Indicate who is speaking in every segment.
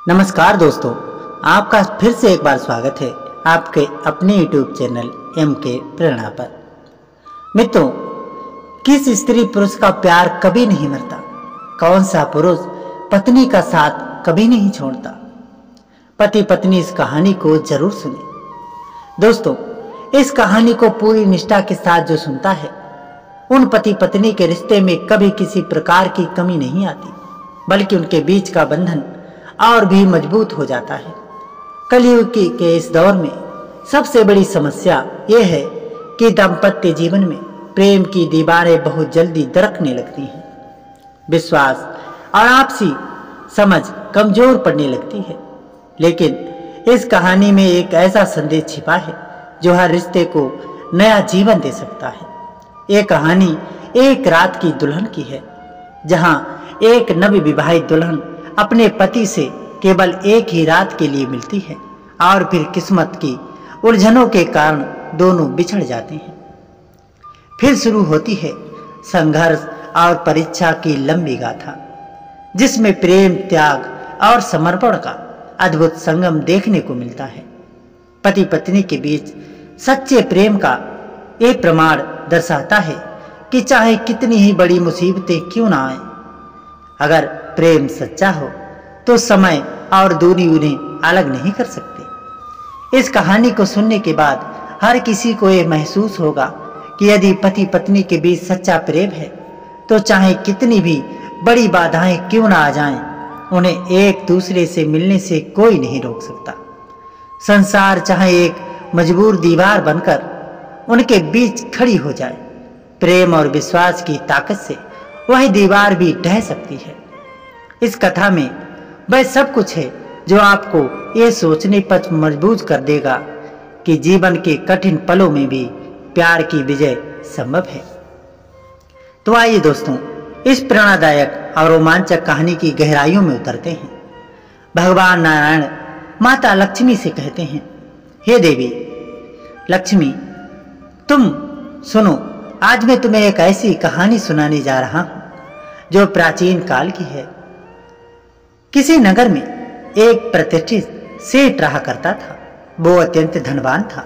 Speaker 1: नमस्कार दोस्तों, आपका फिर से एक बार स्वागत है आपके अपने YouTube चैनल MK प्रेरणा पर। मित्रों, किस स्त्री पुरुष का प्यार कभी नहीं मरता? कौन सा पुरुष पत्नी का साथ कभी नहीं छोड़ता? पति पत्नी इस कहानी को जरूर सुने। दोस्तों, इस कहानी को पूरी निष्ठा के साथ जो सुनता है, उन पति पत्नी के रिश्ते में कभी किसी प्रकार की कमी नहीं आती, बल्कि उनके बीच का बंधन और भी मजबूत हो जाता है। कलयुग के इस दौर में सबसे बड़ी समस्या यह है कि दाम्पत्य जीवन में प्रेम की दीवारें बहुत जल्दी दरकने लगती हैं। विश्वास और आपसी समझ कमजोर पड़ने लगती है। लेकिन इस कहानी में एक ऐसा संदेश छिपा है जो हर रिश्ते को नया जीवन दे सकता है। ये कहानी एक रात की दुल्हन की है, जहां एक नवविवाहित दुल्हन अपने पति से केवल एक ही रात के लिए मिलती है और फिर किस्मत की उलझनों के कारण दोनों बिछड़ जाते हैं। फिर शुरू होती है संघर्ष और परीक्षा की लंबी गाथा, जिसमें प्रेम, त्याग और समर्पण का अद्भुत संगम देखने को मिलता है। पति पत्नी के बीच सच्चे प्रेम का ये प्रमाण दर्शाता है कि चाहे कितनी ही बड़ी मुसीबतें क्यों ना आए, अगर प्रेम सच्चा हो तो समय और दूरी उन्हें अलग नहीं कर सकते। इस कहानी को सुनने के बाद हर किसी को यह महसूस होगा कि यदि पति पत्नी के बीच सच्चा प्रेम है, तो चाहे कितनी भी बड़ी बाधाएं क्यों ना आ जाएं, उन्हें एक दूसरे से मिलने से कोई नहीं रोक सकता। संसार चाहे एक मजबूर दीवार बनकर उनके बीच खड़ी हो जाए, प्रेम और विश्वास की ताकत से वह दीवार भी ढह सकती है। इस कथा में वह सब कुछ है जो आपको ये सोचने पर मजबूर कर देगा कि जीवन के कठिन पलों में भी प्यार की विजय संभव है। तो आइए दोस्तों, इस प्रेरणादायक और रोमांचक कहानी की गहराइयों में उतरते हैं। भगवान नारायण माता लक्ष्मी से कहते हैं, हे देवी लक्ष्मी, तुम सुनो, आज मैं तुम्हें एक ऐसी कहानी सुनाने जा रहा हूं जो प्राचीन काल की है। किसी नगर में एक प्रतिष्ठित सेठ रहा करता था। वो अत्यंत धनवान था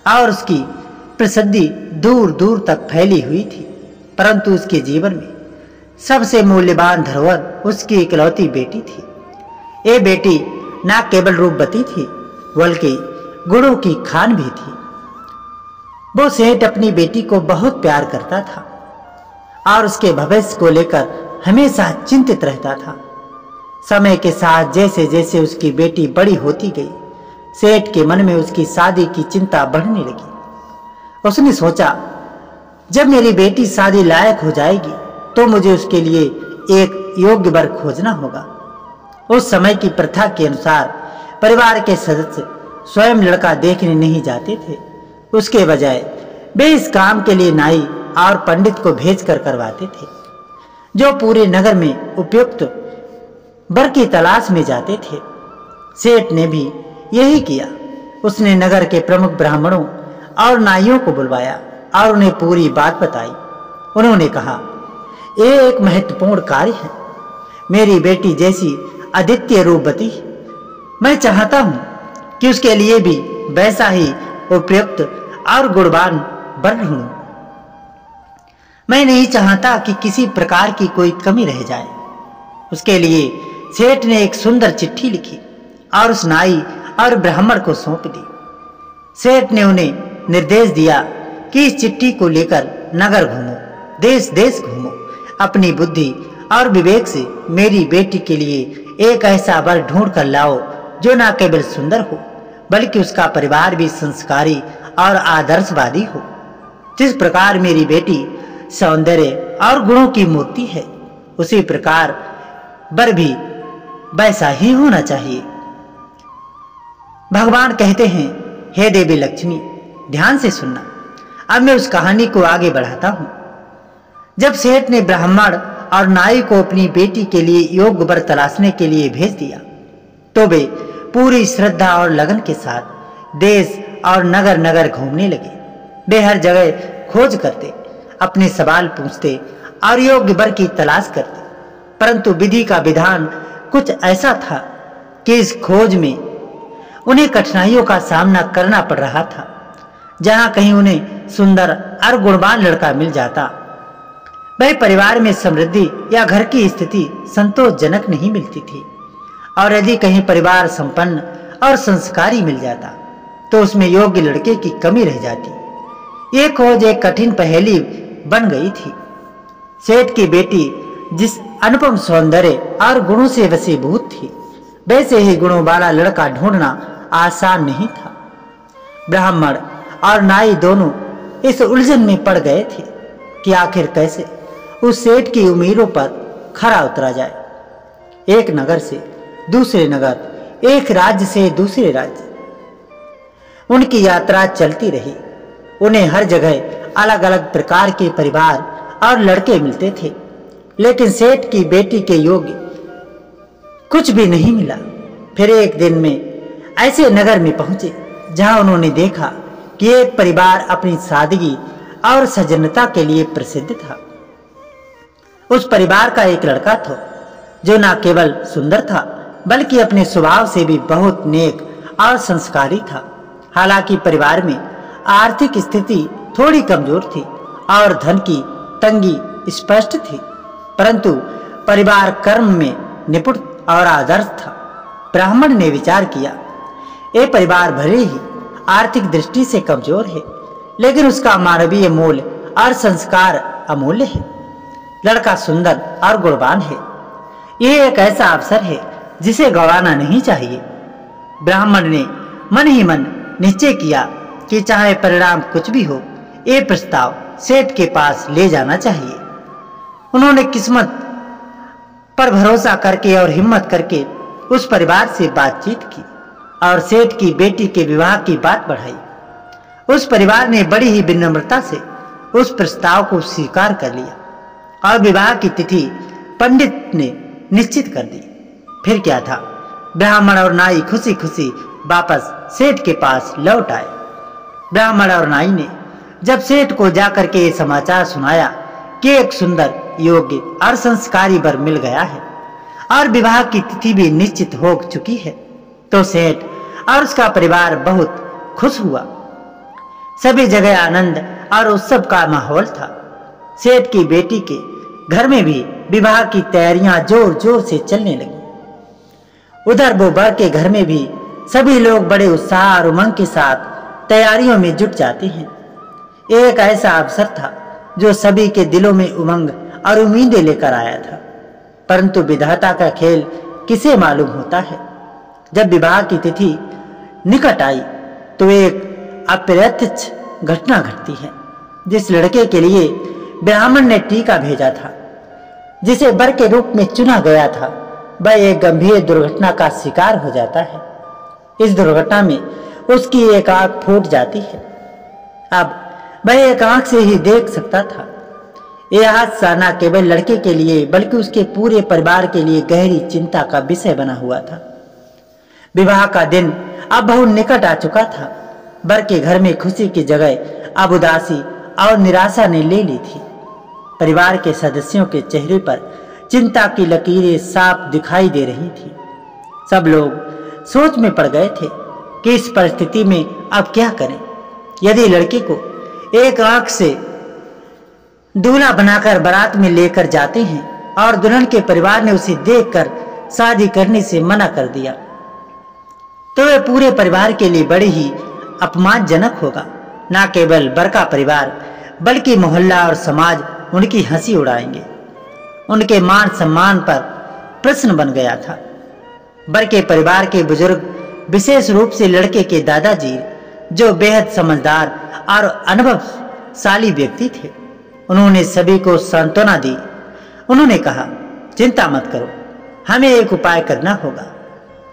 Speaker 1: और उसकी प्रसिद्धि दूर दूर तक फैली हुई थी, परंतु उसके जीवन में सबसे मूल्यवान धरोहर उसकी इकलौती बेटी थी। ये बेटी न केवल रूपवती थी, बल्कि गुणों की खान भी थी। वो सेठ अपनी बेटी को बहुत प्यार करता था और उसके भविष्य को लेकर हमेशा चिंतित रहता था। समय के साथ जैसे जैसे उसकी बेटी बड़ी होती गई, सेठ के मन में उसकी शादी की चिंता बढ़ने लगी। उसने सोचा, जब मेरी बेटी शादी लायक हो जाएगी तो मुझे उसके लिए एक योग्य वर खोजना होगा। उस समय की प्रथा के अनुसार परिवार के सदस्य स्वयं लड़का देखने नहीं जाते थे। उसके बजाय वे इस काम के लिए नाई और पंडित को भेजकर करवाते थे, जो पूरे नगर में उपयुक्त वर की तलाश में जाते थे। सेठ ने भी यही किया। उसने नगर के प्रमुख ब्राह्मणों और नाइयों को बुलवाया और उन्हें पूरी बात बताई। उन्होंने कहा, ये एक महत्वपूर्ण कार्य है। मेरी बेटी जैसी अद्वितीय रूपवती, मैं चाहता हूं कि उसके लिए भी वैसा ही उपयुक्त और गुणवान वर ढूंढूं। मैं नहीं चाहता कि किसी प्रकार की कोई कमी रह जाए। उसके लिए सेठ ने एक सुंदर चिट्ठी लिखी और उस नाई और ब्राह्मण को सौंप दी। सेठ ने उन्हें निर्देश दिया कि इस चिट्ठी को लेकर नगर घूमो, देश देश घूमो, अपनी बुद्धि और विवेक से मेरी बेटी के लिए एक ऐसा वर ढूंढ कर लाओ जो न केवल सुंदर हो, बल्कि उसका परिवार भी संस्कारी और आदर्शवादी हो। जिस प्रकार मेरी बेटी सौंदर्य और गुणों की मूर्ति है, उसी प्रकार वर भी वैसा ही होना चाहिए। भगवान कहते हैं, हे देवी लक्ष्मी, ध्यान से सुनना। अब मैं उस कहानी को आगे बढ़ाता हूं। जब सेठ ने ब्राह्मण और नाई को अपनी बेटी के लिए योग्य वर तलाशने के लिए भेज दिया, तो वे पूरी श्रद्धा और लगन के साथ देश और नगर नगर घूमने लगे। वे हर जगह खोज करते, अपने सवाल पूछते और योग्य वर की तलाश करते, परंतु विधि का विधान कुछ ऐसा था कि इस खोज में उन्हें कठिनाइयों का सामना करना पड़ रहा था। जहां कहीं उन्हें सुंदर और गुणवान लड़का मिल जाता, वह परिवार में समृद्धि या घर की स्थिति संतोषजनक नहीं मिलती थी। और यदि कहीं परिवार संपन्न और संस्कारी मिल जाता तो उसमें योग्य लड़के की कमी रह जाती। ये खोज एक कठिन पहेली बन गई थी। सेठ की बेटी जिस अनुपम सौंदर्य और गुणों से वशीभूत थी, वैसे ही गुणों वाला लड़का ढूंढना आसान नहीं था। ब्राह्मण और नाई दोनों इस उलझन में पड़ गए थे कि आखिर कैसे उस सेठ की उम्मीदों पर खरा उतरा जाए। एक नगर से दूसरे नगर, एक राज्य से दूसरे राज्य उनकी यात्रा चलती रही। उन्हें हर जगह अलग अलग प्रकार के परिवार और लड़के मिलते थे, लेकिन सेठ की बेटी के योग्य कुछ भी नहीं मिला। फिर एक दिन में ऐसे नगर में पहुंचे जहां उन्होंने देखा कि एक परिवार अपनी सादगी और सज्जनता के लिए प्रसिद्ध था। उस परिवार का एक लड़का था जो न केवल सुंदर था बल्कि अपने स्वभाव से भी बहुत नेक और संस्कारी था। हालांकि परिवार में आर्थिक स्थिति थोड़ी कमजोर थी और धन की तंगी स्पष्ट थी, परंतु परिवार कर्म में निपुण और आदर्श था। ब्राह्मण ने विचार किया, ये परिवार भले ही आर्थिक दृष्टि से कमजोर है, लेकिन उसका मानवीय मूल्य और संस्कार अमूल्य है। लड़का सुंदर और गुणवान है। यह एक ऐसा अवसर है जिसे गंवाना नहीं चाहिए। ब्राह्मण ने मन ही मन निश्चय किया कि चाहे परिणाम कुछ भी हो, ये प्रस्ताव सेठ के पास ले जाना चाहिए। उन्होंने किस्मत पर भरोसा करके और हिम्मत करके उस परिवार से बातचीत की और सेठ की बेटी के विवाह की बात बढ़ाई। उस परिवार ने बड़ी ही विनम्रता से उस प्रस्ताव को स्वीकार कर लिया और विवाह की तिथि पंडित ने निश्चित कर दी। फिर क्या था, ब्राह्मण और नाई खुशी खुशी वापस सेठ के पास लौट आए। ब्राह्मण और नाई ने जब सेठ को जाकर के ये समाचार सुनाया कि एक सुंदर, योग्य और संस्कारी वर मिल गया है और विवाह की तिथि भी निश्चित हो चुकी है, तो सेठ और उसका परिवार बहुत खुश हुआ। सभी जगह आनंद और उत्सव का माहौल था। सेठ की बेटी के घर में भी विवाह की तैयारियां जोर जोर से चलने लगी। उधर वो वर के घर में भी सभी लोग बड़े उत्साह और उमंग के साथ तैयारियों में जुट जाते हैं। एक ऐसा अवसर था जो सभी के दिलों में उमंग और उम्मीदें लेकर आया था, परंतु विधाता का खेल किसे मालूम होता है। जब विवाह की तिथि निकट आई तो एक अप्रत्यक्ष घटना घटती है। जिस लड़के के लिए ब्राह्मण ने टीका भेजा था, जिसे वर के रूप में चुना गया था, वह एक गंभीर दुर्घटना का शिकार हो जाता है। इस दुर्घटना में उसकी एक आंख फूट जाती है। अब वह एक आंख से ही देख सकता था। यह हादसा न केवल लड़के के लिए बल्कि उसके पूरे परिवार के लिए गहरी चिंता का विषय बना हुआ था। विवाह का दिन अब बहुत निकट आ चुका था। वर के घर में खुशी की जगह अब उदासी और निराशा ने ले ली थी। परिवार के सदस्यों के चेहरे पर चिंता की लकीरें साफ दिखाई दे रही थी। सब लोग सोच में पड़ गए थे कि इस परिस्थिति में अब क्या करें। यदि लड़के को एक आंख से दूल्हा बनाकर बारात में लेकर जाते हैं और दुल्हन के परिवार ने उसे देखकर शादी करने से मना कर दिया, तो वह पूरे परिवार के लिए बड़ी ही अपमानजनक होगा। न केवल वर का परिवार बल्कि मोहल्ला और समाज उनकी हंसी उड़ाएंगे। उनके मान सम्मान पर प्रश्न बन गया था। वर के परिवार के बुजुर्ग, विशेष रूप से लड़के के दादाजी, जो बेहद समझदार और अनुभवशाली व्यक्ति थे, उन्होंने सभी को सांत्वना दी। उन्होंने कहा, चिंता मत करो, हमें एक उपाय करना होगा।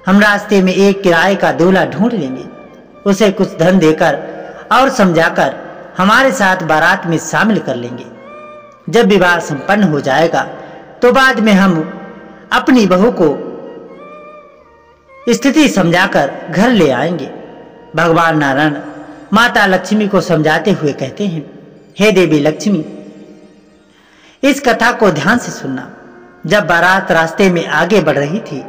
Speaker 1: हम रास्ते में एक किराए का दूल्हा ढूंढ लेंगे, उसे कुछ धन देकर और समझाकर हमारे साथ बारात में शामिल कर लेंगे। जब विवाह संपन्न हो जाएगा तो बाद में हम अपनी बहू को स्थिति समझाकर घर ले आएंगे। भगवान नारायण माता लक्ष्मी को समझाते हुए कहते हैं, हे देवी लक्ष्मी, इस कथा को ध्यान से सुनना। जब बारात रास्ते में आगे बढ़ रही थी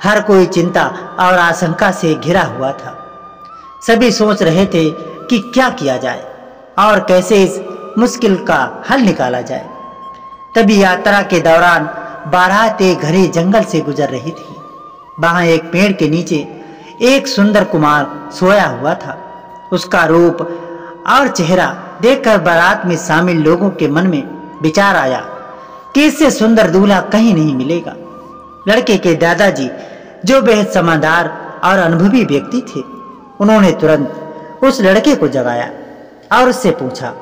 Speaker 1: हर कोई चिंता और आशंका से घिरा हुआ था। सभी सोच रहे थे कि क्या किया जाए और कैसे इस मुश्किल का हल निकाला जाए। तभी यात्रा के दौरान बारात एक घने जंगल से गुजर रही थी। वहां एक पेड़ के नीचे एक सुंदर कुमार सोया हुआ था। उसका रूप और चेहरा देखकर बारात में शामिल लोगों के मन में विचार आया कि इससे सुंदर दूल्हा कहीं नहीं मिलेगा। लड़के के दादाजी, जो बेहद समझदार और अनुभवी व्यक्ति थे, उन्होंने तुरंत उस लड़के को जगाया और उससे पूछा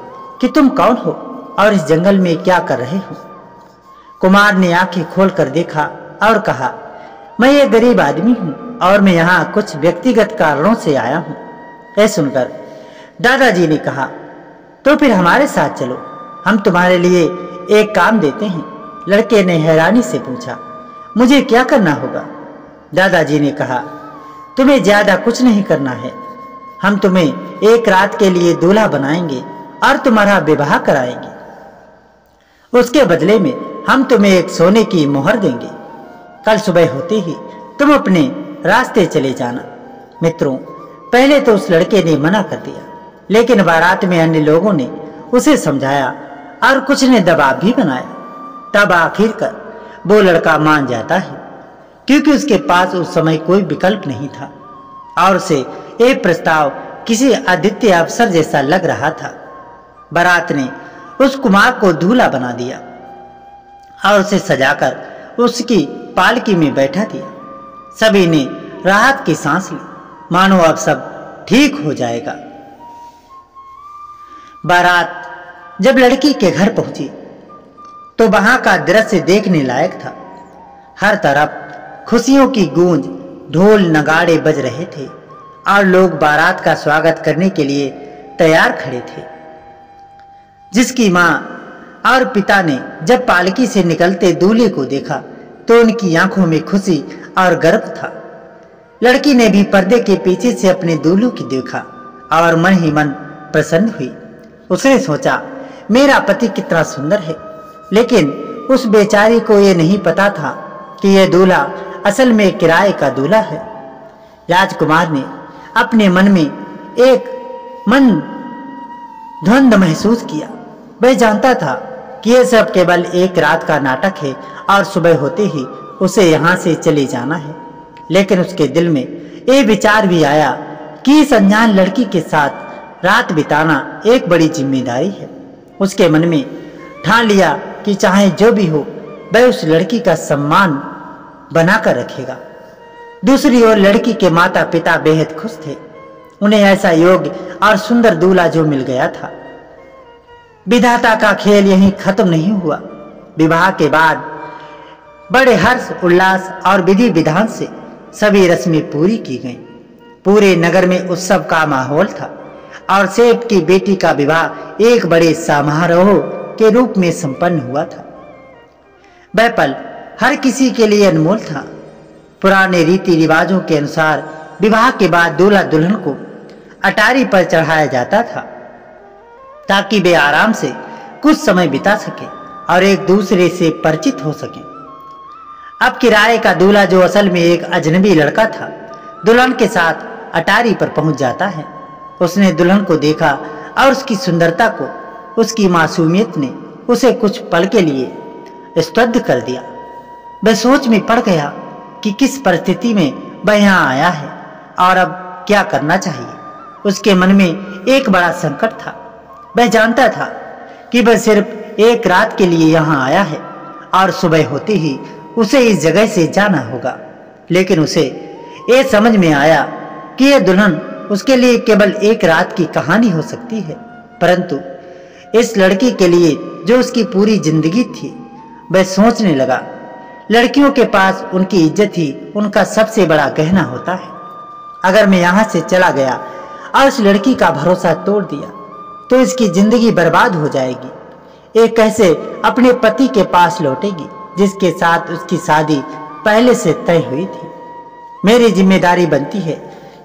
Speaker 1: कि तुम कौन हो और इस जंगल में क्या कर रहे हो। कुमार ने आंखें खोलकर देखा और कहा, मैं एक गरीब आदमी हूँ और मैं यहाँ कुछ व्यक्तिगत कारणों से आया हूँ। यह सुनकर दादाजी ने कहा, तो फिर हमारे साथ चलो, हम तुम्हारे लिए एक काम देते हैं। लड़के ने हैरानी से पूछा, मुझे क्या करना होगा? दादाजी ने कहा, तुम्हें ज्यादा कुछ नहीं करना है। हम तुम्हें एक रात के लिए दूल्हा बनाएंगे और तुम्हारा विवाह कराएंगे। उसके बदले में हम तुम्हें एक सोने की मोहर देंगे। कल सुबह होते ही तुम अपने रास्ते चले जाना। मित्रों, पहले तो उस लड़के ने मना कर दिया, लेकिन बारात में अन्य लोगों ने उसे समझाया और कुछ ने दबाव भी बनाया। तब आखिरकार वो लड़का मान जाता है, क्योंकि उसके पास उस समय कोई विकल्प नहीं था और उसे एक प्रस्ताव किसी अद्वितीय अवसर जैसा लग रहा था। बारात ने उस कुमार को दूल्हा बना दिया और उसे सजाकर उसकी पालकी में बैठा दिया। सभी ने राहत की सांस ली, मानो अब सब ठीक हो जाएगा। बारात जब लड़की के घर पहुंची तो वहां का दृश्य देखने लायक था। हर तरफ खुशियों की गूंज, ढोल नगाड़े बज रहे थे और लोग बारात का स्वागत करने के लिए तैयार खड़े थे। जिसकी मां और पिता ने जब पालकी से निकलते दूल्हे को देखा तो उनकी आंखों में खुशी और गर्व था। लड़की ने भी पर्दे के पीछे से अपने दूल्हे को देखा और मन ही मन प्रसन्न हुई। उसने सोचा, मेरा पति कितना सुंदर है। लेकिन उस बेचारी को यह नहीं पता था कि यह दूल्हा असल में किराए का दूल्हा है। राजकुमार ने अपने मन में एक मन द्वंद महसूस किया। वह जानता था कि यह सब केवल एक रात का नाटक है और सुबह होते ही उसे यहाँ से चले जाना है। लेकिन उसके दिल में ये विचार भी आया कि इस अनजान लड़की के साथ रात बिताना एक बड़ी जिम्मेदारी है। उसके मन में ठान लिया कि चाहे जो भी हो, वह उस लड़की का सम्मान बनाकर रखेगा। दूसरी ओर लड़की के माता पिता बेहद खुश थे। उन्हें ऐसा योग्य और सुंदर दूल्हा जो मिल गया था। विधाता का खेल यहीं खत्म नहीं हुआ। विवाह के बाद बड़े हर्ष उल्लास और विधि विधान से सभी रस्में पूरी की गईं। पूरे नगर में उत्सव का माहौल था और सेठ की बेटी का विवाह एक बड़े समारोह के रूप में संपन्न हुआ था। वह पल हर किसी के लिए अनमोल था। पुराने रीति रिवाजों के अनुसार विवाह के बाद दूल्हा दुल्हन को अटारी पर चढ़ाया जाता था ताकि वे आराम से कुछ समय बिता सके और एक दूसरे से परिचित हो सके। अब किराए का दूल्हा, जो असल में एक अजनबी लड़का था, दुल्हन के साथ अटारी पर पहुंच जाता है। उसने दुल्हन को देखा और उसकी सुंदरता को, उसकी मासूमियत ने उसे कुछ पल के लिए स्तब्ध कर दिया। वह सोच में पड़ गया कि किस परिस्थिति में वह यहाँ आया है और अब क्या करना चाहिए। उसके मन में एक बड़ा संकट था। वह जानता था कि वह सिर्फ एक रात के लिए यहाँ आया है और सुबह होते ही उसे इस जगह से जाना होगा। लेकिन उसे ये समझ में आया कि यह दुल्हन उसके लिए केवल एक रात की कहानी हो सकती है, परंतु इस लड़की के लिए जो उसकी पूरी जिंदगी थी। वह सोचने लगा, लड़कियों के पास उनकी इज्जत ही उनका सबसे बड़ा गहना होता है। अगर मैं यहाँ से चला गया और उस लड़की का भरोसा तोड़ दिया तो इसकी जिंदगी बर्बाद हो जाएगी। एक कैसे अपने पति के पास लौटेगी जिसके साथ उसकी शादी पहले से तय हुई थी। मेरी जिम्मेदारी बनती है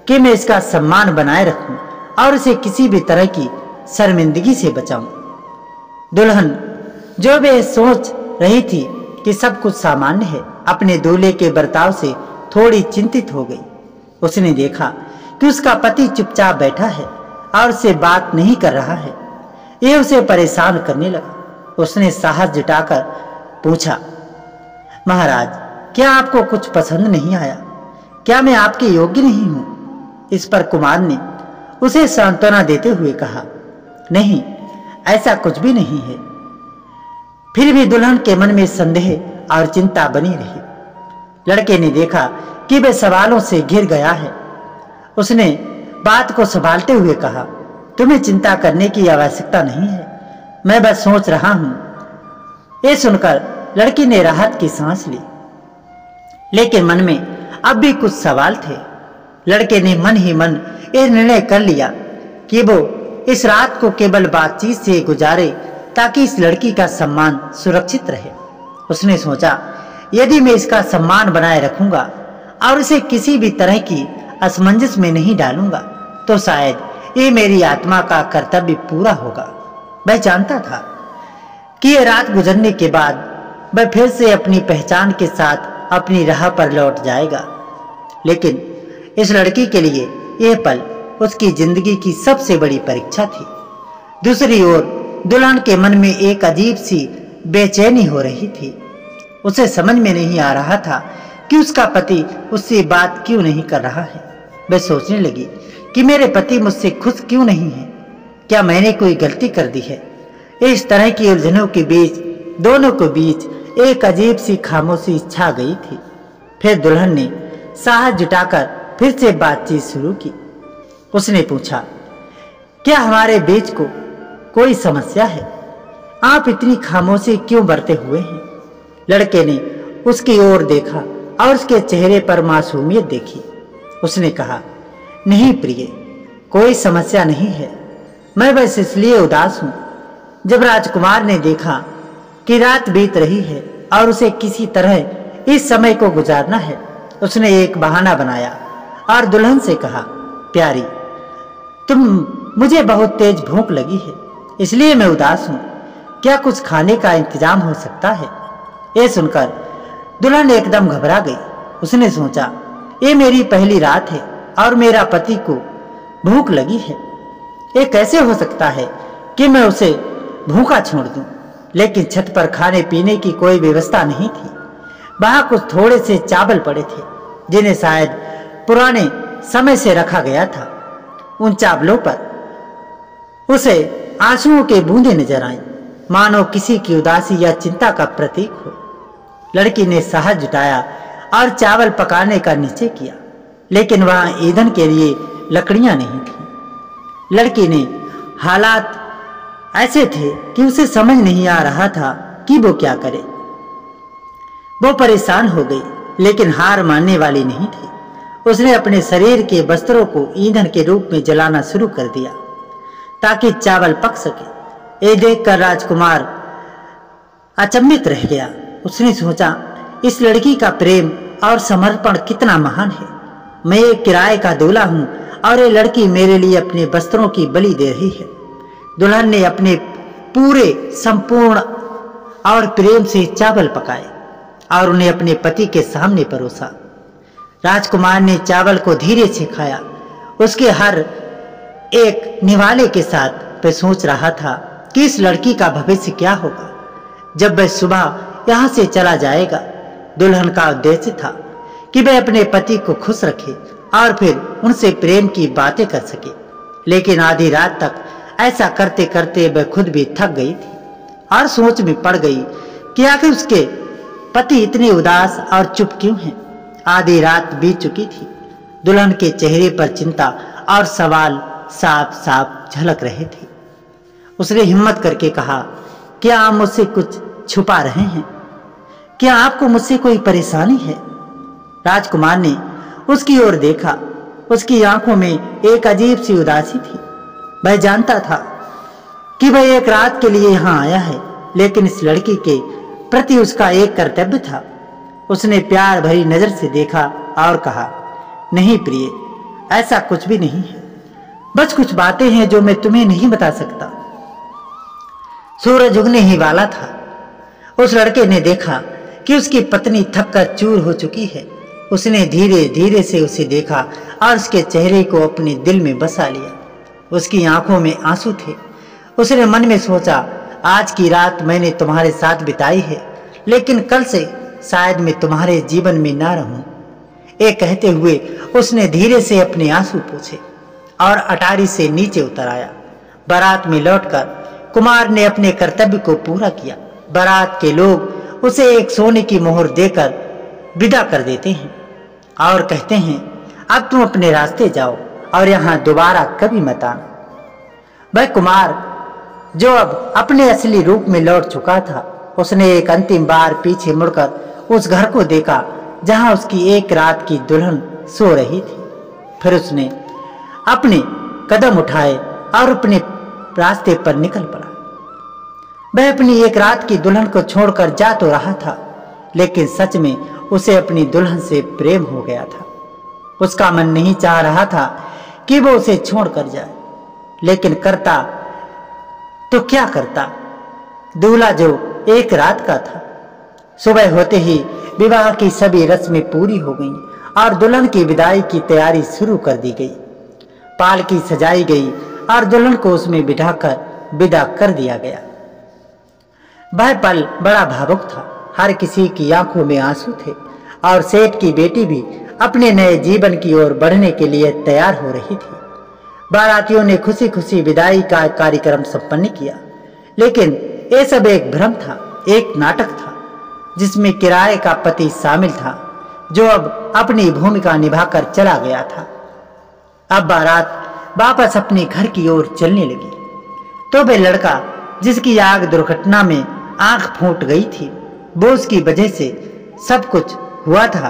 Speaker 1: कि मैं इसका सम्मान बनाए रखूं और उसे किसी भी तरह की शर्मिंदगी से बचाऊं। दुल्हन, जो वे सोच रही थी कि सब कुछ सामान्य है, अपने दूल्हे के बर्ताव से थोड़ी चिंतित हो गई। उसने देखा कि उसका पति चुपचाप बैठा है और उससे बात नहीं कर रहा है। यह उसे परेशान करने लगा। उसने साहस जुटाकर पूछा, महाराज, क्या आपको कुछ पसंद नहीं आया? क्या मैं आपके योग्य नहीं हूं? इस पर कुमार ने उसे सांत्वना देते हुए कहा, नहीं, ऐसा कुछ भी नहीं है। फिर भी दुल्हन के मन में संदेह और चिंता बनी रही। लड़के ने देखा कि वह सवालों से घिर गया है। उसने बात को संभालते हुए कहा, तुम्हें चिंता करने की आवश्यकता नहीं है, मैं बस सोच रहा हूं। ये सुनकर लड़की ने राहत की सांस ली, लेकिन मन में अब भी कुछ सवाल थे। लड़के ने मन ही मन यह निर्णय कर लिया कि वो इस रात को केवल बातचीत से गुजारे ताकि इस लड़की का सम्मान सुरक्षित रहे। उसने सोचा, यदि मैं इसका सम्मान बनाए रखूंगा और इसे किसी भी तरह की असमंजस में नहीं डालूंगा तो शायद ये मेरी आत्मा का कर्तव्य पूरा होगा। वह जानता था कि यह रात गुजरने के बाद वह फिर से अपनी पहचान के साथ अपनी राह पर लौट जाएगा। लेकिन इस लड़की के लिए यह पल उसकी जिंदगी की सबसे बड़ी परीक्षा थी। दूसरी ओर दुल्हन के मन में एक अजीब सी बेचैनी हो रही थी। उसे समझ में नहीं आ रहा था कि उसका पति उससे बात क्यों नहीं कर रहा है। वह सोचने लगी कि मेरे पति मुझसे खुश क्यों नहीं है? क्या मैंने कोई गलती कर दी है? इस तरह की उलझनों के बीच दोनों के बीच एक अजीब सी खामोशी छा गई थी। फिर दुल्हन ने साहस जुटाकर फिर से बातचीत शुरू की। उसने पूछा, क्या हमारे बीच को कोई समस्या है? आप इतनी खामोशी क्यों बरते हुए हैं? लड़के ने उसकी ओर देखा और उसके चेहरे पर मासूमियत देखी। उसने कहा, नहीं प्रिय, कोई समस्या नहीं है। मैं बस इसलिए उदास हूं। जब राजकुमार ने देखा कि रात बीत रही है और उसे किसी तरह इस समय को गुजारना है, उसने एक बहाना बनाया और दुल्हन से कहा, प्यारी, मुझे बहुत तेज भूख लगी है, इसलिए मैं उदास हूं। क्या कुछ खाने का इंतजाम हो सकता है? ये सुनकर दुल्हन एकदम घबरा गई। उसने सोचा, ये मेरी पहली रात है और मेरा पति को भूख लगी है। ये कैसे हो सकता है कि मैं उसे भूखा छोड़ दूं? लेकिन छत पर खाने पीने की कोई व्यवस्था नहीं थी। वहां कुछ थोड़े से चावल पड़े थे जिन्हें शायद पुराने समय से रखा गया था। उन चावलों पर उसे आंसुओं के बूंदे नजर आई, मानो किसी की उदासी या चिंता का प्रतीक हो। लड़की ने साहस जुटाया और चावल पकाने का निश्चय किया, लेकिन वहां ईंधन के लिए लकड़ियां नहीं थी। लड़की ने हालात ऐसे थे कि उसे समझ नहीं आ रहा था कि वो क्या करे। वो परेशान हो गई, लेकिन हार मानने वाली नहीं थी। उसने अपने शरीर के वस्त्रों को ईंधन के रूप में जलाना शुरू कर दिया ताकि चावल पक सके। ये देखकर राजकुमार अचंभित रह गया। उसने सोचा, इस लड़की का प्रेम और समर्पण कितना महान है। मैं एक किराए का दूल्हा हूं और ये लड़की मेरे लिए अपने वस्त्रों की बलि दे रही है। दुल्हन ने अपने पूरे संपूर्ण और प्रेम से चावल पकाए और उन्हें अपने पति के सामने परोसा। राजकुमार ने चावल को धीरे से खाया। उसके हर एक निवाले के साथ वह सोच रहा था कि इस लड़की का भविष्य क्या होगा जब वह सुबह यहां से चला जाएगा। दुल्हन का उद्देश्य था कि वह अपने पति को खुश रखे और फिर उनसे प्रेम की बातें कर सके। लेकिन आधी रात तक ऐसा करते करते वह खुद भी थक गई थी और सोच में पड़ गई कि आखिर उसके पति इतने उदास और चुप क्यों हैं। आधी रात बीत चुकी थी। दुल्हन के चेहरे पर चिंता और सवाल साफ साफ झलक रहे थे। उसने हिम्मत करके कहा, क्या आप मुझसे कुछ छुपा रहे हैं? क्या आपको मुझसे कोई परेशानी है? राजकुमार ने उसकी ओर देखा। उसकी आंखों में एक अजीब सी उदासी थी। वह जानता था कि वह एक रात के लिए यहां आया है, लेकिन इस लड़की के प्रति उसका एक कर्तव्य था। उसने प्यार भरी नजर से देखा और कहा, नहीं प्रिय, ऐसा कुछ भी नहीं है। बस कुछ बातें हैं जो मैं तुम्हें नहीं बता सकता। सूरज उगने ही वाला था। उस लड़के ने देखा कि उसकी पत्नी थककर चूर हो चुकी है उसने धीरे धीरे से उसे देखा और उसके चेहरे को अपने दिल में बसा लिया। उसकी आंखों में आंसू थे। उसने मन में सोचा, आज की रात मैंने तुम्हारे साथ बिताई है, लेकिन कल से शायद मैं तुम्हारे जीवन में ना रहूं। ये कहते हुए उसने धीरे से अपने आंसू पोंछे और अटारी से नीचे उतर आया। बारात में लौटकर कुमार ने अपने कर्तव्य को पूरा किया। बारात के लोग उसे एक सोने की मोहर देकर विदा कर देते हैं और कहते हैं, अब तुम अपने रास्ते जाओ और यहाँ दोबारा कभी मत आना। वह कुमार जो अब अपने असली रूप में लौट चुका था, उसने एक अंतिम बार पीछे मुड़कर उस घर को देखा जहां उसकी एक रात की दुल्हन सो रही थी। फिर उसने अपने कदम उठाए और अपने रास्ते पर निकल पड़ा। वह अपनी एक रात की दुल्हन को छोड़कर जा तो रहा था, लेकिन सच में उसे अपनी दुल्हन से प्रेम हो गया था। उसका मन नहीं चाह रहा था कि वो उसे छोड़कर जाए, लेकिन करता तो क्या करता। दूल्हा जो एक रात का था। सुबह होते ही विवाह की सभी रस्में पूरी हो गईं और दुल्हन की विदाई की तैयारी शुरू कर दी गई। पालकी सजाई गई और दुल्हन को उसमें बिठाकर विदा कर दिया गया। वह पल बड़ा भावुक था। हर किसी की आंखों में आंसू थे और सेठ की बेटी भी अपने नए जीवन की ओर बढ़ने के लिए तैयार हो रही थी। बारातियों ने खुशी खुशी विदाई का कार्यक्रम संपन्न किया, लेकिन ये सब एक भ्रम था, एक नाटक था जिसमें किराए का पति शामिल था, जो अब अपनी भूमिका निभाकर चला गया था। अब बारात वापस अपने घर की ओर चलने लगी तो वह लड़का जिसकी आग दुर्घटना में आंख फूट गई थी, वो उसकी वजह से सब कुछ हुआ था,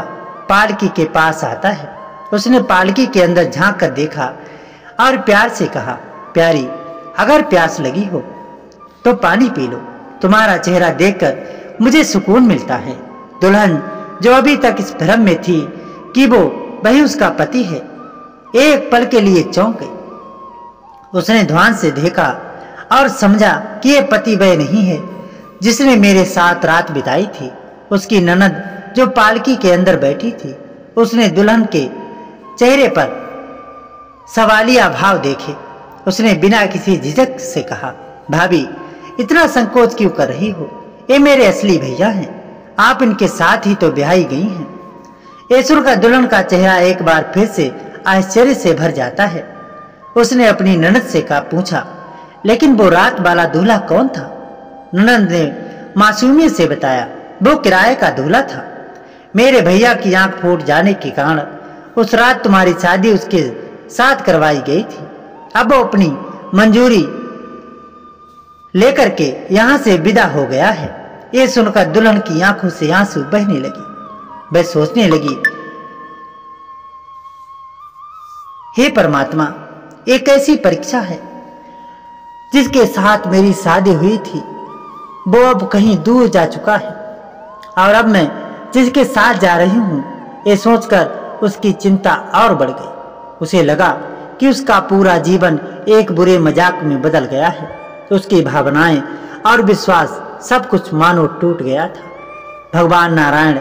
Speaker 1: पालकी के पास आता है। उसने पालकी के अंदर झांक कर देखा और प्यार से कहा, प्यारी, अगर प्यास लगी हो तो पानी पी लो, तुम्हारा चेहरा देखकर मुझे सुकून मिलता है। दुल्हन जो अभी तक इस भ्रम में थी कि वो वही उसका पति है, एक पल के लिए चौंक गई। उसने ध्यान से देखा और समझा कि ये पति वह नहीं है जिसने मेरे साथ रात बिताई थी। उसकी ननद जो पालकी के अंदर बैठी थी, उसने दुल्हन के चेहरे पर सवालिया भाव देखे। उसने बिना किसी झिझक से कहा, भाभी, इतना संकोच क्यों कर रही हो? ये मेरे असली भैया हैं, आप इनके साथ ही तो ब्याही गई हैं। ये सुनकर दुल्हन का चेहरा एक बार फिर से आश्चर्य से भर जाता है। उसने अपनी ननद से पूछा, लेकिन वो रात वाला दूल्हा कौन था? ननद ने मासूमियत से बताया, वो किराए का दूल्हा था। मेरे भैया की आंख फूट जाने के कारण उस रात तुम्हारी शादी उसके साथ करवाई गई थी। अब वो अपनी मंजूरी लेकर के यहाँ से विदा हो गया है। ये सुनकर दुल्हन की आंखों से आंसू बहने लगी। वह सोचने लगी, हे परमात्मा, एक ऐसी परीक्षा है जिसके साथ मेरी शादी हुई थी, वो अब कहीं दूर जा चुका है और अब मैं जिसके साथ जा रही हूँ, ये सोचकर उसकी चिंता और बढ़ गई। उसे लगा कि उसका पूरा जीवन एक बुरे मजाक में बदल गया है। उसकी भावनाएं और विश्वास सब कुछ मानो टूट गया था। भगवान नारायण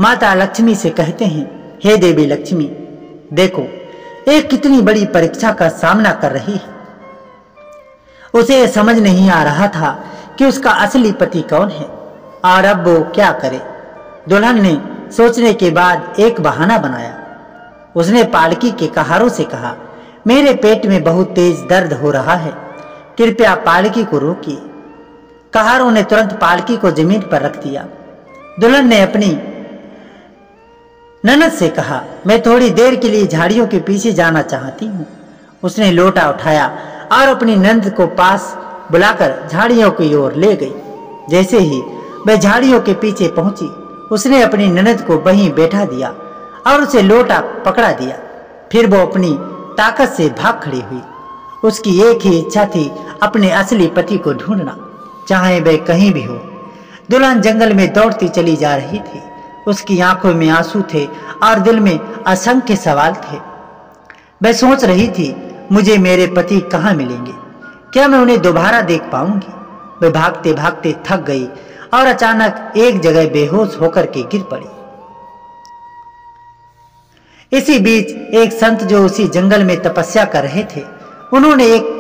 Speaker 1: माता लक्ष्मी से कहते हैं, हे देवी लक्ष्मी, देखो एक कितनी बड़ी परीक्षा का सामना कर रही है। उसे समझ नहीं आ रहा था कि उसका असली पति कौन है और अब वो क्या करे। दुल्हन ने सोचने के बाद एक बहाना बनाया। उसने पालकी के कहारों से कहा, मेरे पेट में बहुत तेज दर्द हो रहा है, कृपया पालकी को रोकिए। कहारों ने तुरंत पालकी को जमीन पर रख दिया। दुल्हन ने अपनी ननद से कहा, मैं थोड़ी देर के लिए झाड़ियों के पीछे जाना चाहती हूँ। उसने लोटा उठाया और अपनी नंद को पास बुलाकर झाड़ियों की ओर ले गई। जैसे ही वह झाड़ियों के पीछे पहुंची, उसने अपनी ननद को वहीं बैठा दिया और उसे लोटा पकड़ा दिया। फिर वो अपनी ताकत से भाग खड़ी हुई। उसकी एक ही इच्छा थी, अपने असली पति को ढूंढना, चाहे वह कहीं भी हो। दुल्हन जंगल में दौड़ती चली जा रही थी। उसकी आंखों में आंसू थे और दिल में असंख्य सवाल थे। वह सोच रही थी, मुझे मेरे पति कहाँ मिलेंगे? क्या मैं उन्हें दोबारा देख पाऊंगी? वह भागते भागते थक गई और अचानक एक जगह बेहोश होकर के गिर पड़ी। इसी बीच एक संत जो उसी जंगल में तपस्या कर रहे थे, उन्होंने एक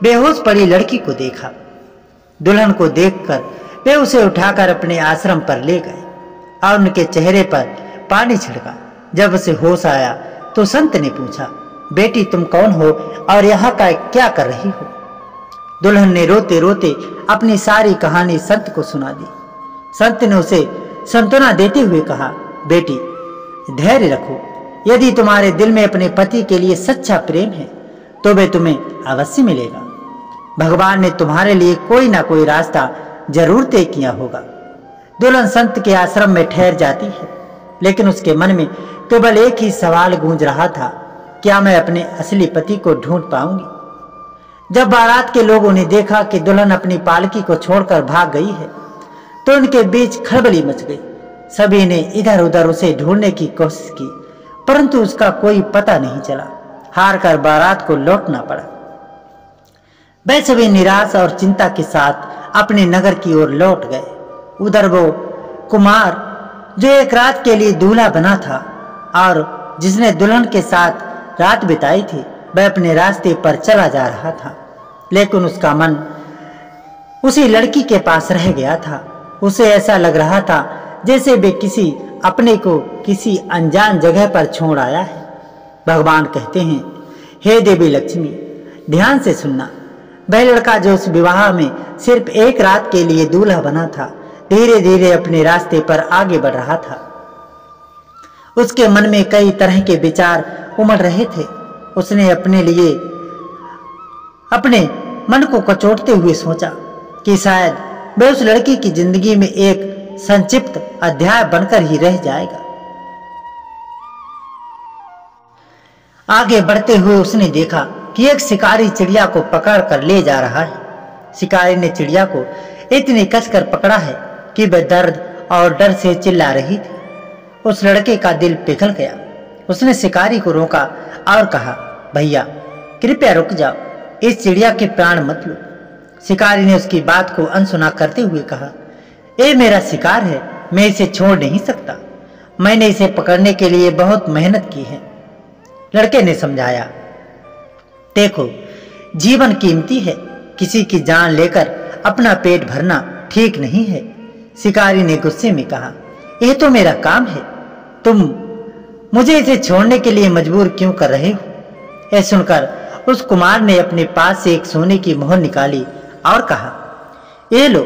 Speaker 1: बेहोश पड़ी लड़की को देखा। दुल्हन को देखकर वे उसे उठाकर अपने आश्रम पर ले गए और उनके चेहरे पर पानी छिड़का। जब उसे होश आया तो संत ने पूछा, बेटी तुम कौन हो और यहाँ का क्या कर रही हो? दुल्हन ने रोते रोते अपनी सारी कहानी संत को सुना दी। संत ने उसे सांत्वना देते हुए कहा, बेटी धैर्य रखो, यदि तुम्हारे दिल में अपने पति के लिए सच्चा प्रेम है तो वे तुम्हें अवश्य मिलेगा। भगवान ने तुम्हारे लिए कोई ना कोई रास्ता जरूर तय किया होगा। दुल्हन संत के आश्रम में ठहर जाती है, लेकिन उसके मन में केवल एक ही सवाल गूंज रहा था, क्या मैं अपने असली पति को ढूंढ पाऊंगी? जब बारात के लोगों ने देखा कि दुल्हन अपनी पालकी को छोड़कर भाग गई है तो उनके बीच खलबली मच गई। सभी ने इधर उधर उसे ढूंढने की कोशिश की, परंतु उसका कोई पता नहीं चला। हार कर बारात को लौटना पड़ा। वे सभी निराश और चिंता के साथ अपने नगर की ओर लौट गए। उधर वो कुमार जो एक रात के लिए दूल्हा बना था और जिसने दुल्हन के साथ रात बिताई थी, वह अपने रास्ते पर चला जा रहा था, लेकिन उसका मन उसी लड़की के पास रह गया था। उसे ऐसा लग रहा था जैसे वे किसी अपने को किसी अनजान जगह पर छोड़ आया है। भगवान कहते हैं, हे देवी लक्ष्मी, ध्यान से सुनना। वह लड़का जो उस विवाह में सिर्फ एक रात के लिए दूल्हा बना था, धीरे धीरे अपने रास्ते पर आगे बढ़ रहा था। उसके मन में कई तरह के विचार उमड़ रहे थे। उसने अपने मन को कचोटते हुए सोचा कि शायद वह उस लड़की की जिंदगी में एक संक्षिप्त अध्याय बनकर ही रह जाएगा। आगे बढ़ते हुए उसने देखा कि एक शिकारी चिड़िया को पकड़ कर ले जा रहा है। शिकारी ने चिड़िया को इतनी कसकर पकड़ा है कि वह दर्द और डर से चिल्ला रही थी। उस लड़के का दिल पिघल गया। उसने शिकारी को रोका और कहा, भैया कृपया रुक जाओ, इस चिड़िया के प्राण मत लो। शिकारी ने उसकी बात को अनसुना करते हुए कहा, ये मेरा शिकार है, मैं इसे छोड़ नहीं सकता। मैंने इसे पकड़ने के लिए बहुत मेहनत की है। लड़के ने समझाया, देखो जीवन कीमती है, किसी की जान लेकर अपना पेट भरना ठीक नहीं है। शिकारी ने गुस्से में कहा, यह तो मेरा काम है, तुम मुझे इसे छोड़ने के लिए मजबूर क्यों कर रहे हो? यह सुनकर उस कुमार ने अपने पास से एक सोने की मोहर निकाली और कहा, ये लो,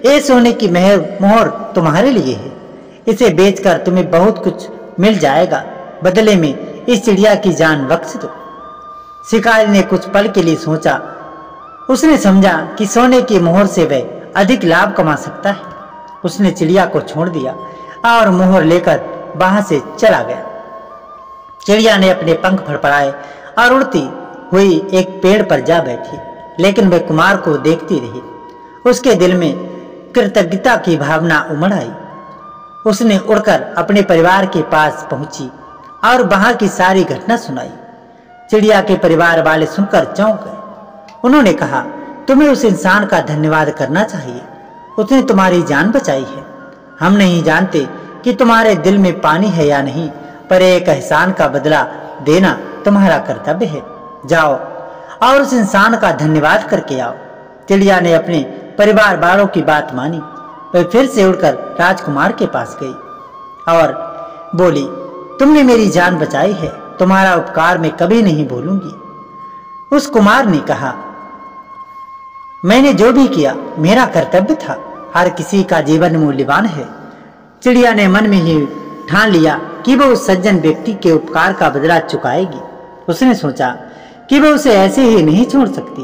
Speaker 1: ये सोने की मोहर तुम्हारे लिए है। इसे बेचकर तुम्हें बहुत कुछ मिल जाएगा। बदले में इस चिड़िया की जान बख्श दो। शिकारी ने कुछ पल के लिए सोचा। उसने समझा कि सोने की मोहर से वह अधिक लाभ कमा सकता है। उसने चिड़िया को छोड़ दिया और मोहर लेकर वहां से चला गया। चिड़िया ने अपने पंख फड़फड़ाए और उड़ती हुई एक पेड़ पर जा बैठी, लेकिन वह कुमार को देखती रही। उसके दिल में कृतज्ञता की भावना उमड़ आई। उसने उड़कर अपने परिवार के पास पहुंची और वहां की सारी घटना सुनाई। चिड़िया के परिवार वाले सुनकर चौंक गए। उन्होंने कहा, तुम्हें उस इंसान का धन्यवाद करना चाहिए, उसने तुम्हारी जान बचाई है। हम नहीं जानते कि तुम्हारे दिल में पानी है या नहीं, पर एक एहसान का बदला देना तुम्हारा कर्तव्य है। जाओ और उस इंसान का धन्यवाद करके आओ। चिड़िया ने अपने परिवार वालों की बात मानी। वह फिर से उड़कर राजकुमार के पास गई और बोली, तुमने मेरी जान बचाई है, तुम्हारा उपकार मैं कभी नहीं भूलूंगी। उस कुमार ने कहा, मैंने जो भी किया मेरा कर्तव्य था, हर किसी का जीवन मूल्यवान है। चिड़िया ने मन में ही ठान लिया कि वह उस सज्जन व्यक्ति के उपकार का बदला चुकाएगी। उसने सोचा कि वह उसे ऐसे ही नहीं छोड़ सकती।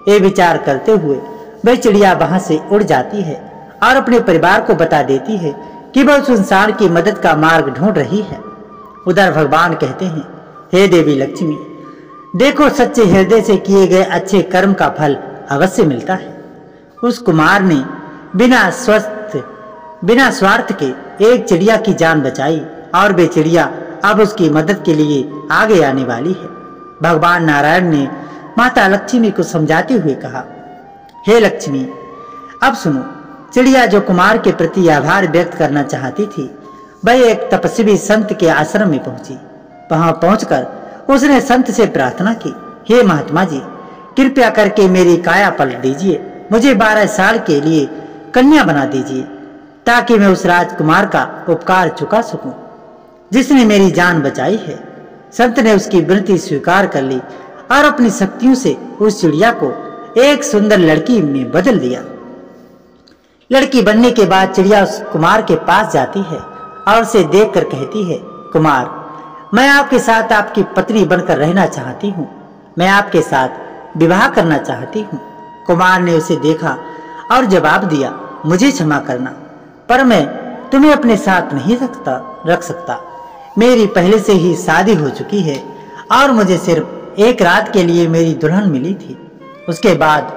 Speaker 1: ये विचार करते हुए वह चिड़िया वहां से उड़ जाती है और अपने परिवार को बता देती है कि वह उस इंसान की मदद का मार्ग ढूंढ रही है। उधर भगवान कहते हैं, हे देवी लक्ष्मी, देखो सच्चे हृदय से किए गए अच्छे कर्म का फल अवश्य मिलता है। उस कुमार ने बिना स्वार्थ के एक चिड़िया की जान बचाई और वे चिड़िया अब उसकी मदद के लिए आगे आने वाली है। भगवान नारायण ने माता लक्ष्मी को समझाते हुए कहा, हे लक्ष्मी, अब सुनो। चिड़िया जो कुमार के प्रति आभार व्यक्त करना चाहती थी, वह एक तपस्वी संत के आश्रम में पहुंची। वहां पहुंचकर उसने संत से प्रार्थना की, हे महात्मा जी, कृपया करके मेरी काया पलट दीजिए, मुझे 12 साल के लिए कन्या बना दीजिए, ताकि मैं उस राजकुमार का उपकार चुका सकूं जिसने मेरी जान बचाई है। संत ने उसकी विनती स्वीकार कर ली और अपनी शक्तियों से उस चिड़िया को एक सुंदर लड़की में बदल दिया। लड़की बनने के बाद चिड़िया उस कुमार के पास जाती है और उसे देखकर कहती है, कुमार, मैं आपके साथ आपकी पत्नी बनकर रहना चाहती हूँ, मैं आपके साथ विवाह करना चाहती हूँ। कुमार ने उसे देखा और जवाब दिया, मुझे क्षमा करना, पर मैं तुम्हें अपने साथ नहीं रख सकता। मेरी पहले से ही शादी हो चुकी है और मुझे सिर्फ एक रात के लिए मेरी दुल्हन मिली थी। उसके बाद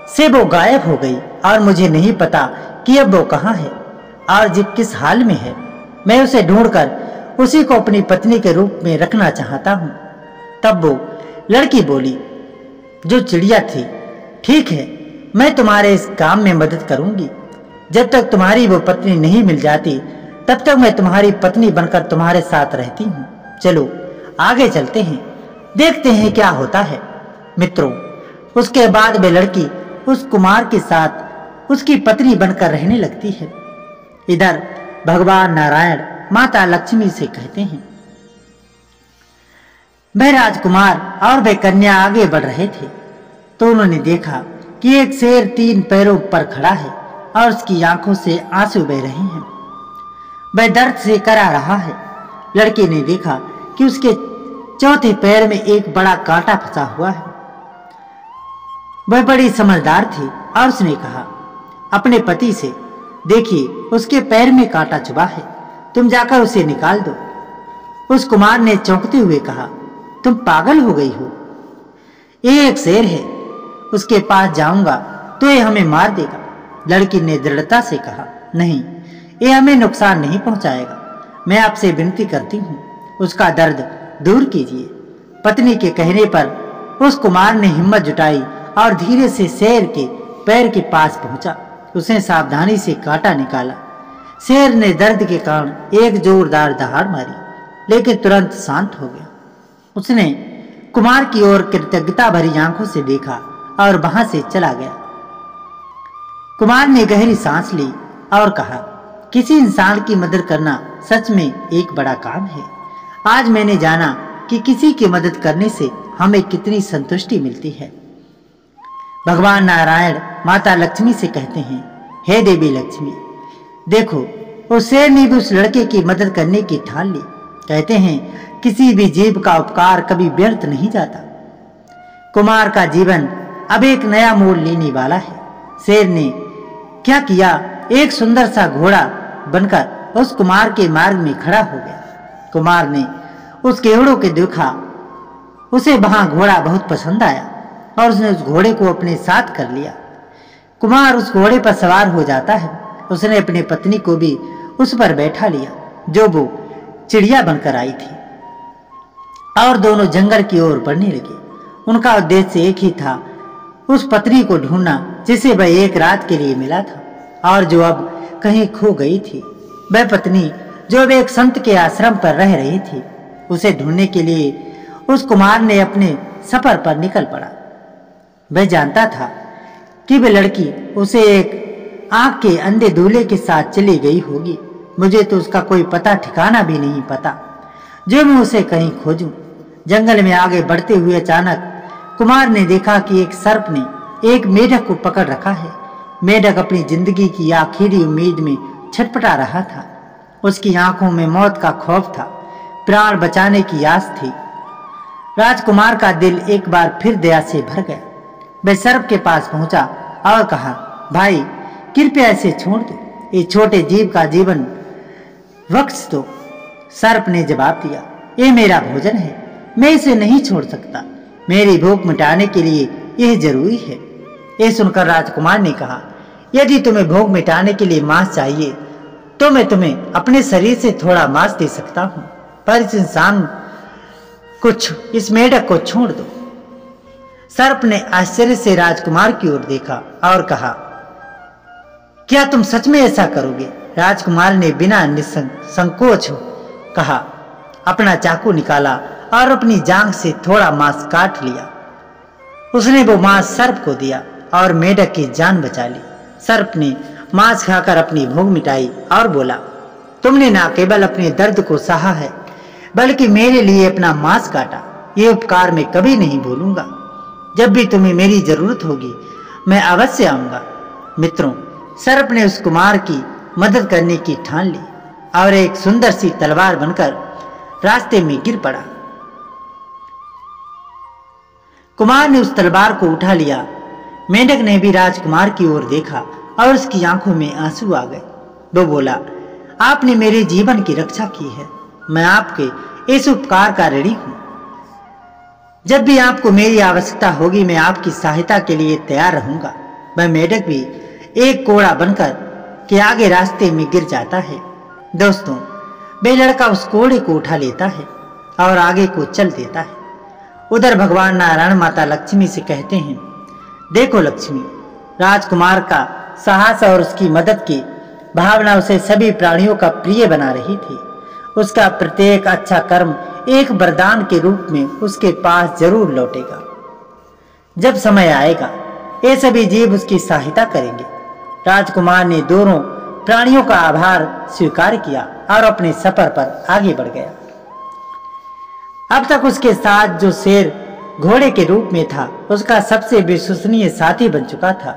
Speaker 1: से वो गायब हो गई और मुझे नहीं पता कि अब वो कहाँ है और किस हाल में है। मैं उसे ढूंढकर उसी को अपनी पत्नी के रूप में रखना चाहता हूँ। तब वो लड़की बोली, जो चिड़िया थी, ठीक है, मैं तुम्हारे इस काम में मदद करूंगी। जब तक तुम्हारी वो पत्नी नहीं मिल जाती तब तक मैं तुम्हारी पत्नी बनकर तुम्हारे साथ रहती हूँ। चलो आगे चलते हैं, देखते हैं क्या होता है। मित्रों, उसके बाद वे लड़की उस कुमार के साथ उसकी पत्नी बनकर रहने लगती है। इधर भगवान नारायण माता लक्ष्मी से कहते हैं, वह राजकुमार और वह कन्या आगे बढ़ रहे थे तो उन्होंने देखा कि एक शेर 3 पैरों पर खड़ा है और उसकी आंखों से आंसू बह रहे हैं। वह दर्द से करा रहा है। लड़की ने देखा कि उसके चौथे पैर में एक बड़ा कांटा फंसा हुआ है। वह बड़ी समझदार थी और उसने कहा अपने पति से, देखिए उसके पैर में कांटा चुभा है, तुम जाकर उसे निकाल दो। उस कुमार ने चौंकते हुए कहा, तुम पागल हो गई हो, ये एक शेर है, उसके पास जाऊंगा तो ये हमें मार देगा। लड़की ने दृढ़ता से कहा, नहीं, ये हमें नुकसान नहीं पहुंचाएगा, मैं आपसे विनती करती हूँ, उसका दर्द दूर कीजिए। पत्नी के कहने पर उस कुमार ने हिम्मत जुटाई और धीरे से शेर के पैर के पास पहुंचा। उसने सावधानी से कांटा निकाला। शेर ने दर्द के कारण एक जोरदार दहाड़ मारी, लेकिन तुरंत शांत हो गया। उसने कुमार की ओर कृतज्ञता भरी आंखों से देखा और वहां से चला गया। कुमार ने गहरी सांस ली और कहा, किसी इंसान की मदद करना सच में एक बड़ा काम है। आज मैंने जाना कि किसी की मदद करने से हमें कितनी संतुष्टि मिलती है। भगवान नारायण माता लक्ष्मी से कहते हैं, हे देवी लक्ष्मी, देखो उस शेर ने भी उस लड़के की मदद करने की ठान ली। कहते हैं किसी भी जीव का उपकार कभी व्यर्थ नहीं जाता। कुमार का जीवन अब एक नया मोड़ लेने वाला है। शेर ने क्या किया, एक सुंदर सा घोड़ा बनकर उस कुमार के मार्ग में खड़ा हो गया। कुमार ने उस केवड़ों के देखा, उसे वहां घोड़ा बहुत पसंद आया और उसने उस घोड़े को अपने साथ कर लिया। कुमार उस घोड़े पर सवार हो जाता है। उसने अपनी पत्नी को भी उस पर बैठा लिया, जो वो चिड़िया बनकर आई थी, और दोनों जंगल की ओर बढ़ने लगे। उनका उद्देश्य एक ही था, उस पत्नी को ढूंढना जिसे वह एक रात के लिए मिला था और जो अब कहीं खो गई थी। वह पत्नी जो अब एक संत के आश्रम पर रह रही थी, उसे ढूंढने के लिए उस कुमार ने अपने सफर पर निकल पड़ा। वह जानता था कि वह लड़की उसे एक आंख के अंधे दूल्हे के साथ चली गई होगी। मुझे तो उसका कोई पता ठिकाना भी नहीं पता, जो मैं उसे कहीं खोजूं। जंगल में आगे बढ़ते हुए अचानक कुमार ने देखा कि एक सर्प ने एक मेढक को पकड़ रखा है। मेढक अपनी जिंदगी की आखिरी उम्मीद में छटपटा रहा था। उसकी आंखों में मौत का खौफ था, प्राण बचाने की आस थी। राजकुमार का दिल एक बार फिर दया से भर गया। वह सर्प के पास पहुंचा और कहा, भाई कृपया इसे छोड़ दो, ये छोटे जीव का जीवन बख्श दो। सर्प ने जवाब दिया, ये मेरा भोजन है, मैं इसे नहीं छोड़ सकता, मेरी भूख मिटाने के लिए यह जरूरी है। यह सुनकर राजकुमार ने कहा, यदि तुम्हें भूख मिटाने के लिए मांस चाहिए तो मैं तुम्हें अपने शरीर से थोड़ा मांस दे सकता हूं, पर इस मेढक को छोड़ दो। सर्प ने आश्चर्य से राजकुमार की ओर देखा और कहा, क्या तुम सच में ऐसा करोगे? राजकुमार ने बिना संकोच कहा, अपना चाकू निकाला और अपनी जांघ से थोड़ा मांस काट लिया। उसने वो मांस सर्प को दिया और मेढक की जान बचा ली। सर्प ने मांस खाकर अपनी भूख मिटाई और बोला, तुमने न केवल अपने दर्द को सहा है बल्कि मेरे लिए अपना मांस काटा। ये उपकार मैं कभी नहीं भूलूंगा। जब भी तुम्हें मेरी जरूरत होगी मैं अवश्य आऊंगा। मित्रों, सर्प ने उस कुमार की मदद करने की ठान ली और एक सुंदर सी तलवार बनकर रास्ते में गिर पड़ा। कुमार ने उस तलवार को उठा लिया। मेंढक ने भी राजकुमार की ओर देखा और उसकी आंखों में आंसू आ गए। वो बोला, आपने मेरे जीवन की रक्षा की है। मैं आपके इस उपकार का ऋणी हूं। जब भी आपको मेरी आवश्यकता होगी मैं आपकी सहायता के लिए तैयार रहूंगा। वह मेढक भी एक कोड़ा बनकर के आगे रास्ते में गिर जाता है। दोस्तों, वे लड़का उस कोड़े को उठा लेता है और आगे को चल देता है। उधर भगवान नारायण माता लक्ष्मी से कहते हैं, देखो लक्ष्मी, राजकुमार का साहस और उसकी मदद की भावना उसे सभी प्राणियों का प्रिय बना रही थी। उसका प्रत्येक अच्छा कर्म एक वरदान के रूप में उसके पास जरूर लौटेगा। जब समय आएगा ये सभी जीव उसकी सहायता करेंगे। राजकुमार ने दोनों प्राणियों का आभार स्वीकार किया और अपने सफर पर आगे बढ़ गया। अब तक उसके साथ जो शेर घोड़े के रूप में था उसका सबसे विश्वसनीय साथी बन चुका था।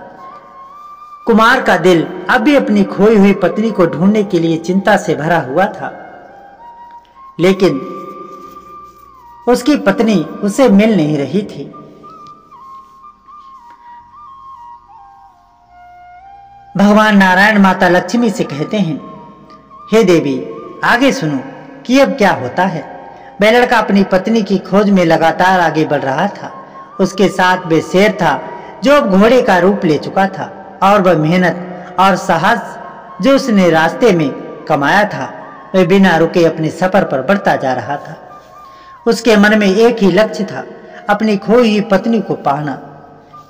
Speaker 1: कुमार का दिल अब भी अपनी खोई हुई पत्नी को ढूंढने के लिए चिंता से भरा हुआ था, लेकिन उसकी पत्नी उसे मिल नहीं रही थी। भगवान नारायण माता लक्ष्मी से कहते हैं, हे देवी, आगे सुनो कि अब क्या होता है। वह लड़का अपनी पत्नी की खोज में लगातार आगे बढ़ रहा था। उसके साथ वे शेर था जो अब घोड़े का रूप ले चुका था और वह मेहनत और साहस जो उसने रास्ते में कमाया था वह बिना रुके अपने सफर पर बढ़ता जा रहा था। उसके मन में एक ही लक्ष्य था, अपनी खोई हुई पत्नी को पाना।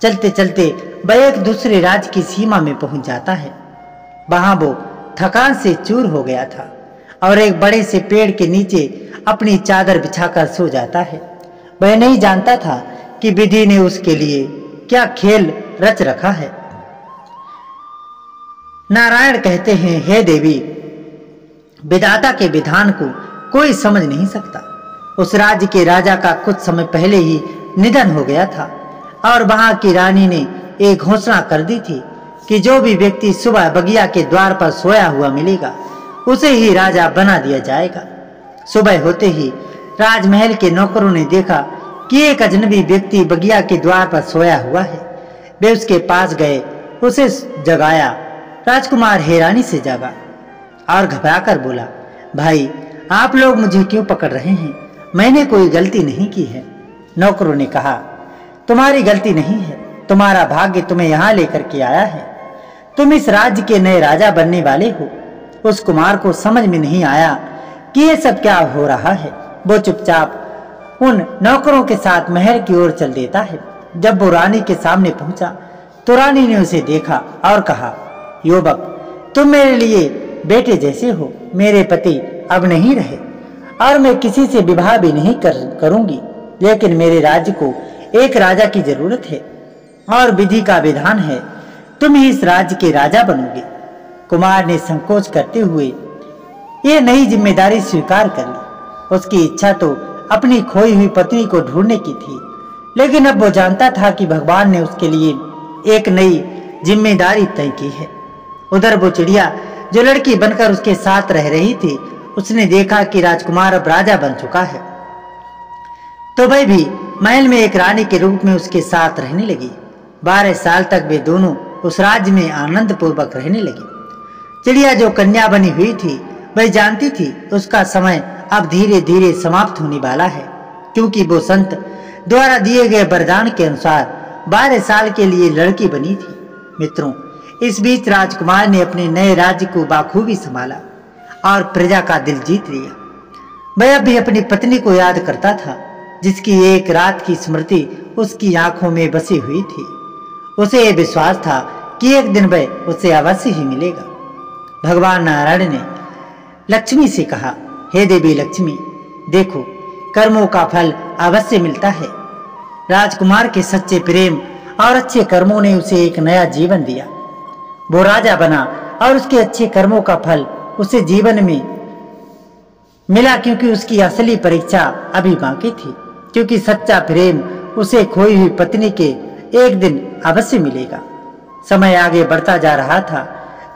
Speaker 1: चलते चलते वह एक दूसरे राज्य की सीमा में पहुंच जाता है। वहां वो थकान से चूर हो गया था और एक बड़े से पेड़ के नीचे अपनी चादर बिछाकर सो जाता है। वह नहीं जानता था कि विधि ने उसके लिए क्या खेल रच रखा है। नारायण कहते हैं, हे देवी, विधाता के विधान को कोई समझ नहीं सकता। उस राज्य के राजा का कुछ समय पहले ही निधन हो गया था और वहां की रानी ने एक घोषणा कर दी थी कि जो भी व्यक्ति सुबह बगिया के द्वार पर सोया हुआ मिलेगा उसे ही राजा बना दिया जाएगा। सुबह होते ही राजमहल के नौकरों ने देखा कि एक अजनबी व्यक्ति बगिया के द्वार पर सोया हुआ है। वे उसके पास गए, उसे जगाया। राजकुमार हैरानी से जागा और घबराकर बोला, भाई, आप लोग मुझे क्यों पकड़ रहे हैं? मैंने कोई गलती नहीं की है। नौकरों ने कहा, तुम्हारी गलती नहीं है, तुम्हारा भाग्य तुम्हें यहाँ लेकर के आया है। तुम इस राज्य के नए राजा बनने वाले हो। उस कुमार को समझ में नहीं आया कि ये सब क्या हो रहा है। वो चुपचाप उन नौकरों के साथ महल की ओर चल देता है। जब वो रानी के सामने पहुंचा तो रानी ने उसे देखा और कहा, युवक, तुम मेरे लिए बेटे जैसे हो। मेरे पति अब नहीं रहे और मैं किसी से विवाह भी नहीं करूंगी, लेकिन मेरे राज्य को एक राजा की जरूरत है और विधि का विधान है तुम ही इस राज्य के राजा बनोगे। कुमार ने संकोच करते हुए ये नई जिम्मेदारी स्वीकार कर ली। उसकी इच्छा तो अपनी खोई हुई पत्नी को ढूंढने की थी, लेकिन अब वो जानता था कि भगवान ने उसके लिए एक नई जिम्मेदारी तय की है। उधर वो चिड़िया जो लड़की बनकर उसके साथ रह रही थी, उसने देखा कि राजकुमार अब राजा बन चुका है, तो वह भी महल में एक रानी के रूप में उसके साथ रहने लगी। 12 साल तक वे दोनों उस राज्य में आनंद पूर्वक रहने लगे। चिड़िया जो कन्या बनी हुई थी वह जानती थी उसका समय अब धीरे धीरे समाप्त होने वाला है, क्योंकि वो संत द्वारा दिए गए वरदान के अनुसार 12 साल के लिए लड़की बनी थी। मित्रों, इस बीच राजकुमार ने अपने नए राज्य को बाखूबी संभाला और प्रजा का दिल जीत लिया। वह अब भी अपनी पत्नी को याद करता था, जिसकी एक रात की स्मृति उसकी आंखों में बसी हुई थी। उसे यह विश्वास था कि एक दिन वह उसे अवश्य ही मिलेगा। भगवान नारायण ने लक्ष्मी से कहा, हे देवी लक्ष्मी, देखो, कर्मों का फल अवश्य मिलता है। राजकुमार के सच्चे प्रेम और अच्छे कर्मों ने उसे एक नया जीवन दिया। वो राजा बना और उसके अच्छे कर्मों का फल उसे जीवन में मिला, क्योंकि उसकी असली परीक्षा अभी बाकी थी। क्योंकि सच्चा प्रेम उसे खोई हुई पत्नी के एक दिन अवश्य मिलेगा। समय आगे बढ़ता जा रहा था।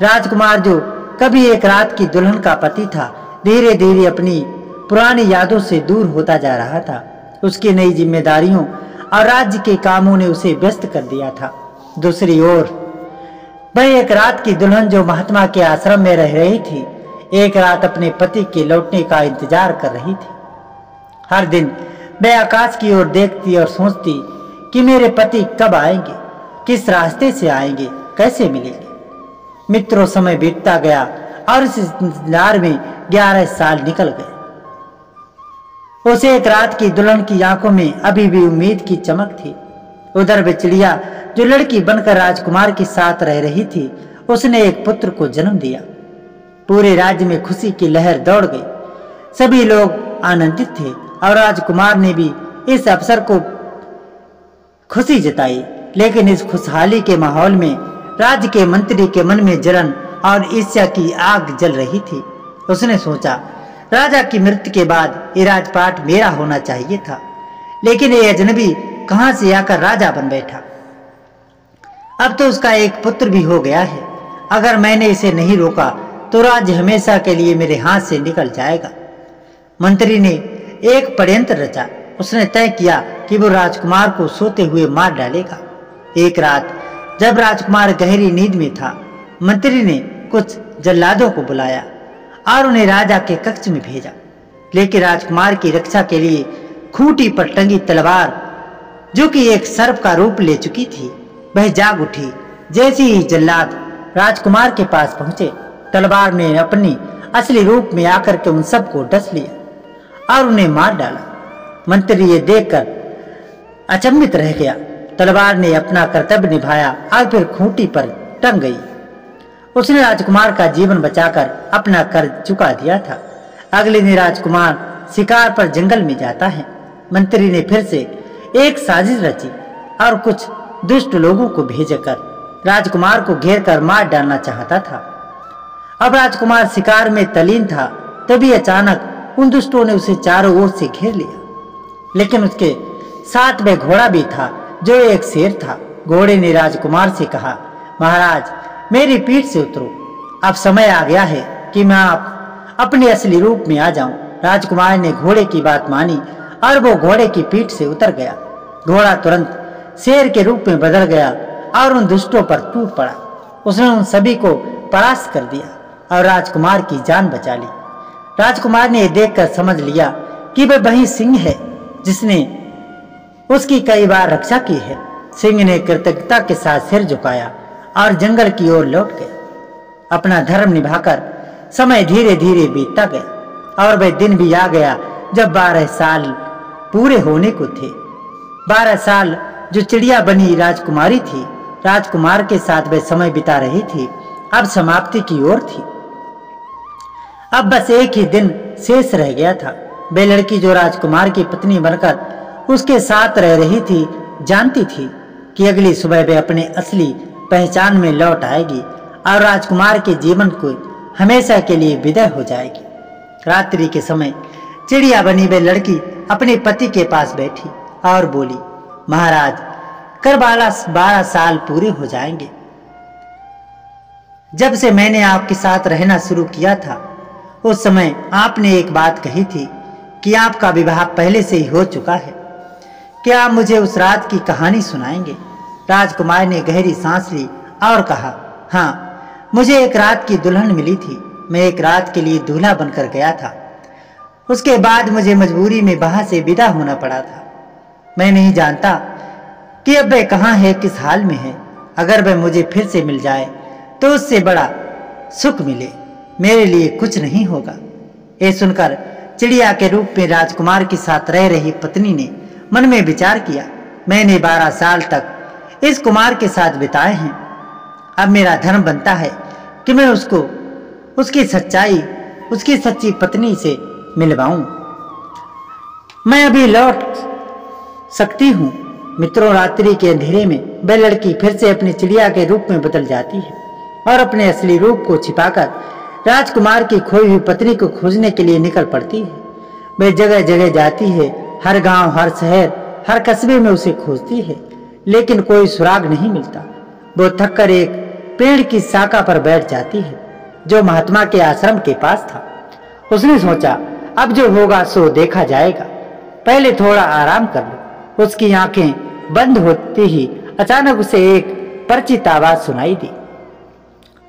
Speaker 1: राजकुमार, जो कभी एक रात की दुल्हन का पति था, धीरे धीरे अपनी पुरानी यादों से दूर होता जा रहा था। उसकी नई जिम्मेदारियों और राज्य के कामों ने उसे व्यस्त कर दिया था। दूसरी ओर वह एक रात की दुल्हन, जो महात्मा के आश्रम में रह रही थी, एक रात अपने पति के लौटने का इंतजार कर रही थी। हर दिन वह आकाश की ओर देखती और सोचती कि मेरे पति कब आएंगे, किस रास्ते से आएंगे, कैसे मिलेंगे। मित्रों, समय बीतता गया और इस इंतजार में 11 साल निकल गए। उसे एक रात की दुल्हन की आंखों में अभी भी उम्मीद की चमक थी। उधर वे चिड़िया, जो लड़की बनकर राजकुमार के साथ रह रही थी, उसने एक पुत्र को जन्म दिया। पूरे राज्य में खुशी की लहर दौड़ गई। सभी लोग आनंदित थे और राजकुमार ने भी इस अवसर को खुशी जताई। लेकिन इस खुशहाली के माहौल में राज्य के मंत्री के मन में जलन और ईर्ष्या की आग जल रही थी। उसने सोचा, राजा की मृत्यु के बाद ये राजपाट मेरा होना चाहिए था, लेकिन ये अजनबी कहां से आकर राजा बन बैठा। अब तो उसका एक पुत्र भी हो गया है। अगर मैंने इसे नहीं रोका तो राज्य हमेशा के लिए मेरे हाथ से निकल जाएगा। मंत्री ने एक षड्यंत्र रचा। उसने तय किया कि वो राजकुमार को सोते हुए मार डालेगा। एक रात जब राजकुमार गहरी नींद में था, मंत्री ने कुछ जल्लादों को बुलाया और उन्हें राजा के कक्ष में भेजा। लेकिन राजकुमार की रक्षा के लिए खूंटी पर टंगी तलवार, जो कि एक सर्प का रूप ले चुकी थी, वह जाग उठी। जैसे ही जल्लाद राजकुमार के पास पहुंचे, तलवार ने अपनी असली रूप में आकर के उन सबको डस लिया और उन्हें मार डाला। मंत्री ये देखकर अचंभित रह गया। तलवार ने अपना कर्तव्य निभाया और फिर खूंटी पर टंग गई। उसने राजकुमार का जीवन बचाकर अपना कर्ज चुका दिया था। अगले दिन राजकुमार शिकार पर जंगल में जाता है। मंत्री ने फिर से एक साजिश रची और कुछ दुष्ट लोगों को भेजकर राजकुमार को घेर कर मार डालना चाहता था। अब राजकुमार शिकार में तल्लीन था, तभी अचानक उन दुष्टों ने उसे चारों ओर से घेर लिया। लेकिन उसके साथ वह घोड़ा भी था, जो एक शेर था। घोड़े ने राजकुमार से कहा, महाराज, मेरी पीठ से उतरो। अब समय आ गया है कि मैं अपने असली रूप में आ जाऊं। राजकुमार ने घोड़े की बात मानी और वो घोड़े की पीठ से उतर गया। घोड़ा तुरंत शेर के रूप में बदल गया और उन दुष्टों पर टूट पड़ा। उसने उन सभी को परास्त कर दिया और राजकुमार की जान बचा ली। राजकुमार ने यह देखकर समझ लिया कि वह वही सिंह है जिसने उसकी कई बार रक्षा की है। सिंह ने कृतज्ञता के साथ सिर झुकाया और जंगल की ओर लौट गया। अपना धर्म निभाकर समय धीरे धीरे बीतता गया और वह दिन भी आ गया जब 12 साल पूरे होने को थे। 12 साल जो चिड़िया बनी राजकुमारी थी, राजकुमार के साथ वह समय बिता रही थी, अब समाप्ति की ओर थी। अब बस एक ही दिन शेष रह गया था। वह लड़की जो राजकुमार की पत्नी बनकर उसके साथ रह रही थी, जानती थी कि अगली सुबह वह अपने असली पहचान में लौट आएगी और राजकुमार के जीवन को हमेशा के लिए विदाई हो जाएगी। रात्रि के समय चिड़िया बनी वह लड़की अपने पति के पास बैठी और बोली, महाराज, कर 12 साल पूरे हो जाएंगे जब से मैंने आपके साथ रहना शुरू किया था। उस समय आपने एक बात कही थी कि आपका विवाह पहले से ही हो चुका है। क्या आप मुझे उस रात की कहानी सुनाएंगे? राजकुमार ने गहरी सांस ली और कहा, हाँ, मुझे एक रात की दुल्हन मिली थी। मैं एक रात के लिए दूल्हा बनकर गया था। उसके बाद मुझे मजबूरी में वहां से विदा होना पड़ा था। मैं नहीं जानता कि अब वह कहाँ है, किस हाल में है। अगर वह मुझे फिर से मिल जाए तो उससे बड़ा सुख मिले, मेरे लिए कुछ नहीं होगा। ये सुनकर चिड़िया के रूप में राजकुमार के साथ रह रही पत्नी ने मन में विचार किया, मैंने 12 साल तक इस कुमार के साथ बिताए हैं। अब मेरा धर्म बनता है कि मैं उसको उसकी सच्ची पत्नी से मिलवाऊं। मैं अभी लौट सकती हूँ। मित्रों, रात्रि के अंधेरे में वह लड़की फिर से अपनी चिड़िया के रूप में बदल जाती है और अपने असली रूप को छिपाकर राजकुमार की खोई हुई पत्नी को खोजने के लिए निकल पड़ती है। वह जगह जगह जाती है, हर गांव, हर शहर, हर कस्बे में उसे खोजती है, लेकिन कोई सुराग नहीं मिलता। वो थककर एक पेड़ की शाखा पर बैठ जाती है जो महात्मा के आश्रम के पास था। उसने सोचा, अब जो होगा सो देखा जाएगा, पहले थोड़ा आराम कर लो। उसकी आंखें बंद होती ही अचानक उसे एक परिचित आवाज सुनाई दी।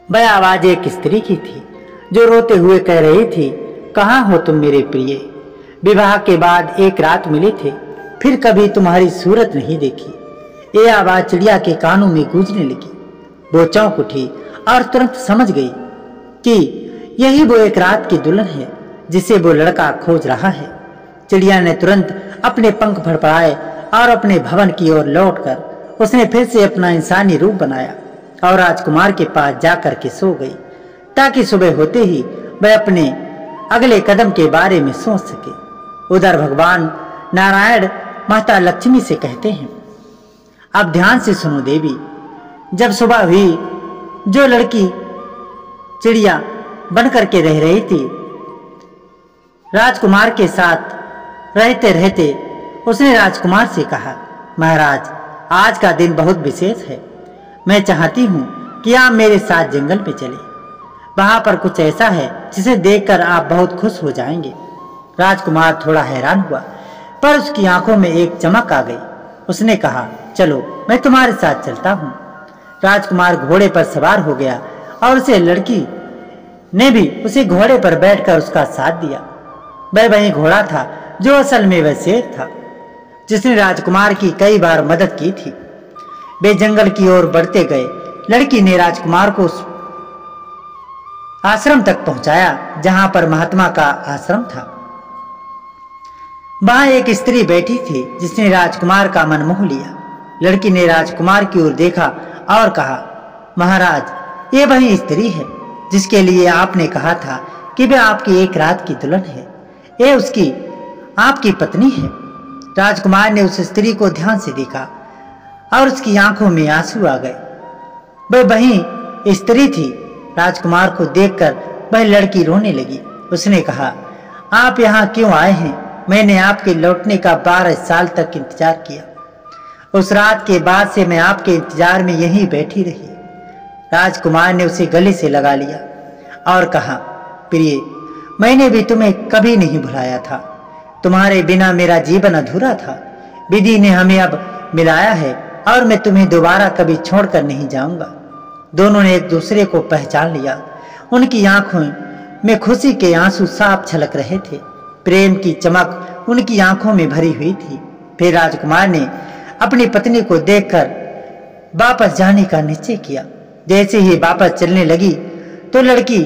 Speaker 1: वह आवाज एक स्त्री की थी जो रोते हुए कह रही थी, कहाँ हो तुम मेरे प्रिय? विवाह के बाद एक रात मिले थे, फिर कभी तुम्हारी सूरत नहीं देखी। ये आवाज चिड़िया के कानों में गूंजने लगी। वो चौंक उठी और तुरंत समझ गई कि यही वो एक रात की दुल्हन है जिसे वो लड़का खोज रहा है। चिड़िया ने तुरंत अपने पंख फड़फड़ाए और अपने भवन की ओर लौटकर उसने फिर से अपना इंसानी रूप बनाया और राजकुमार के पास जाकर के सो गई, ताकि सुबह होते ही वह अपने अगले कदम के बारे में सोच सके। उधर भगवान नारायण माता लक्ष्मी से कहते हैं, अब ध्यान से सुनो देवी। जब सुबह हुई, जो लड़की चिड़िया बनकर के रह रही थी राजकुमार के साथ रहते रहते उसने राजकुमार से कहा, महाराज, आज का दिन बहुत विशेष है। मैं चाहती हूँ कि आप मेरे साथ जंगल में चले। वहां पर कुछ ऐसा है जिसे देखकर आप बहुत खुश हो जाएंगे। राजकुमार थोड़ा हैरान हुआ, पर उसकी आंखों में एक चमक आ गई। उसने कहा, चलो मैं तुम्हारे साथ चलता हूँ। राजकुमार घोड़े पर सवार हो गया और उसे लड़की ने भी उसे घोड़े पर बैठकर उसका साथ दिया। वह वही घोड़ा था जो असल में वह शेर था जिसने राजकुमार की कई बार मदद की थी। वे जंगल की ओर बढ़ते गए। लड़की ने राजकुमार को उस आश्रम तक पहुंचाया जहां पर महात्मा का आश्रम था। वहां एक स्त्री बैठी थी जिसने राजकुमार का मन मोह लिया। लड़की ने राजकुमार की ओर देखा और कहा, महाराज, ये वही स्त्री है जिसके लिए आपने कहा था कि वह आपकी एक रात की दुल्हन है। ये उसकी आपकी पत्नी है। राजकुमार ने उस स्त्री को ध्यान से देखा और उसकी आंखों में आंसू आ गए। वह वही स्त्री थी। राजकुमार को देखकर वह लड़की रोने लगी। उसने कहा, आप यहाँ क्यों आए हैं? मैंने आपके लौटने का 12 साल तक इंतजार किया। उस रात के बाद से मैं आपके इंतजार में यहीं बैठी रही। राजकुमार ने उसे गले से लगा लिया और कहा, प्रिय, मैंने भी तुम्हें कभी नहीं भुलाया था। तुम्हारे बिना मेरा जीवन अधूरा था। विधि ने हमें अब मिलाया है और मैं तुम्हें दोबारा कभी छोड़कर नहीं जाऊंगा। दोनों ने एक दूसरे को पहचान लिया। उनकी आंखों में खुशी के आंसू साफ छलक रहे थे। प्रेम की चमक उनकी आंखों में भरी हुई थी। फिर राजकुमार ने अपनी पत्नी को देखकर वापस जाने का निश्चय किया। जैसे ही वापस चलने लगी तो लड़की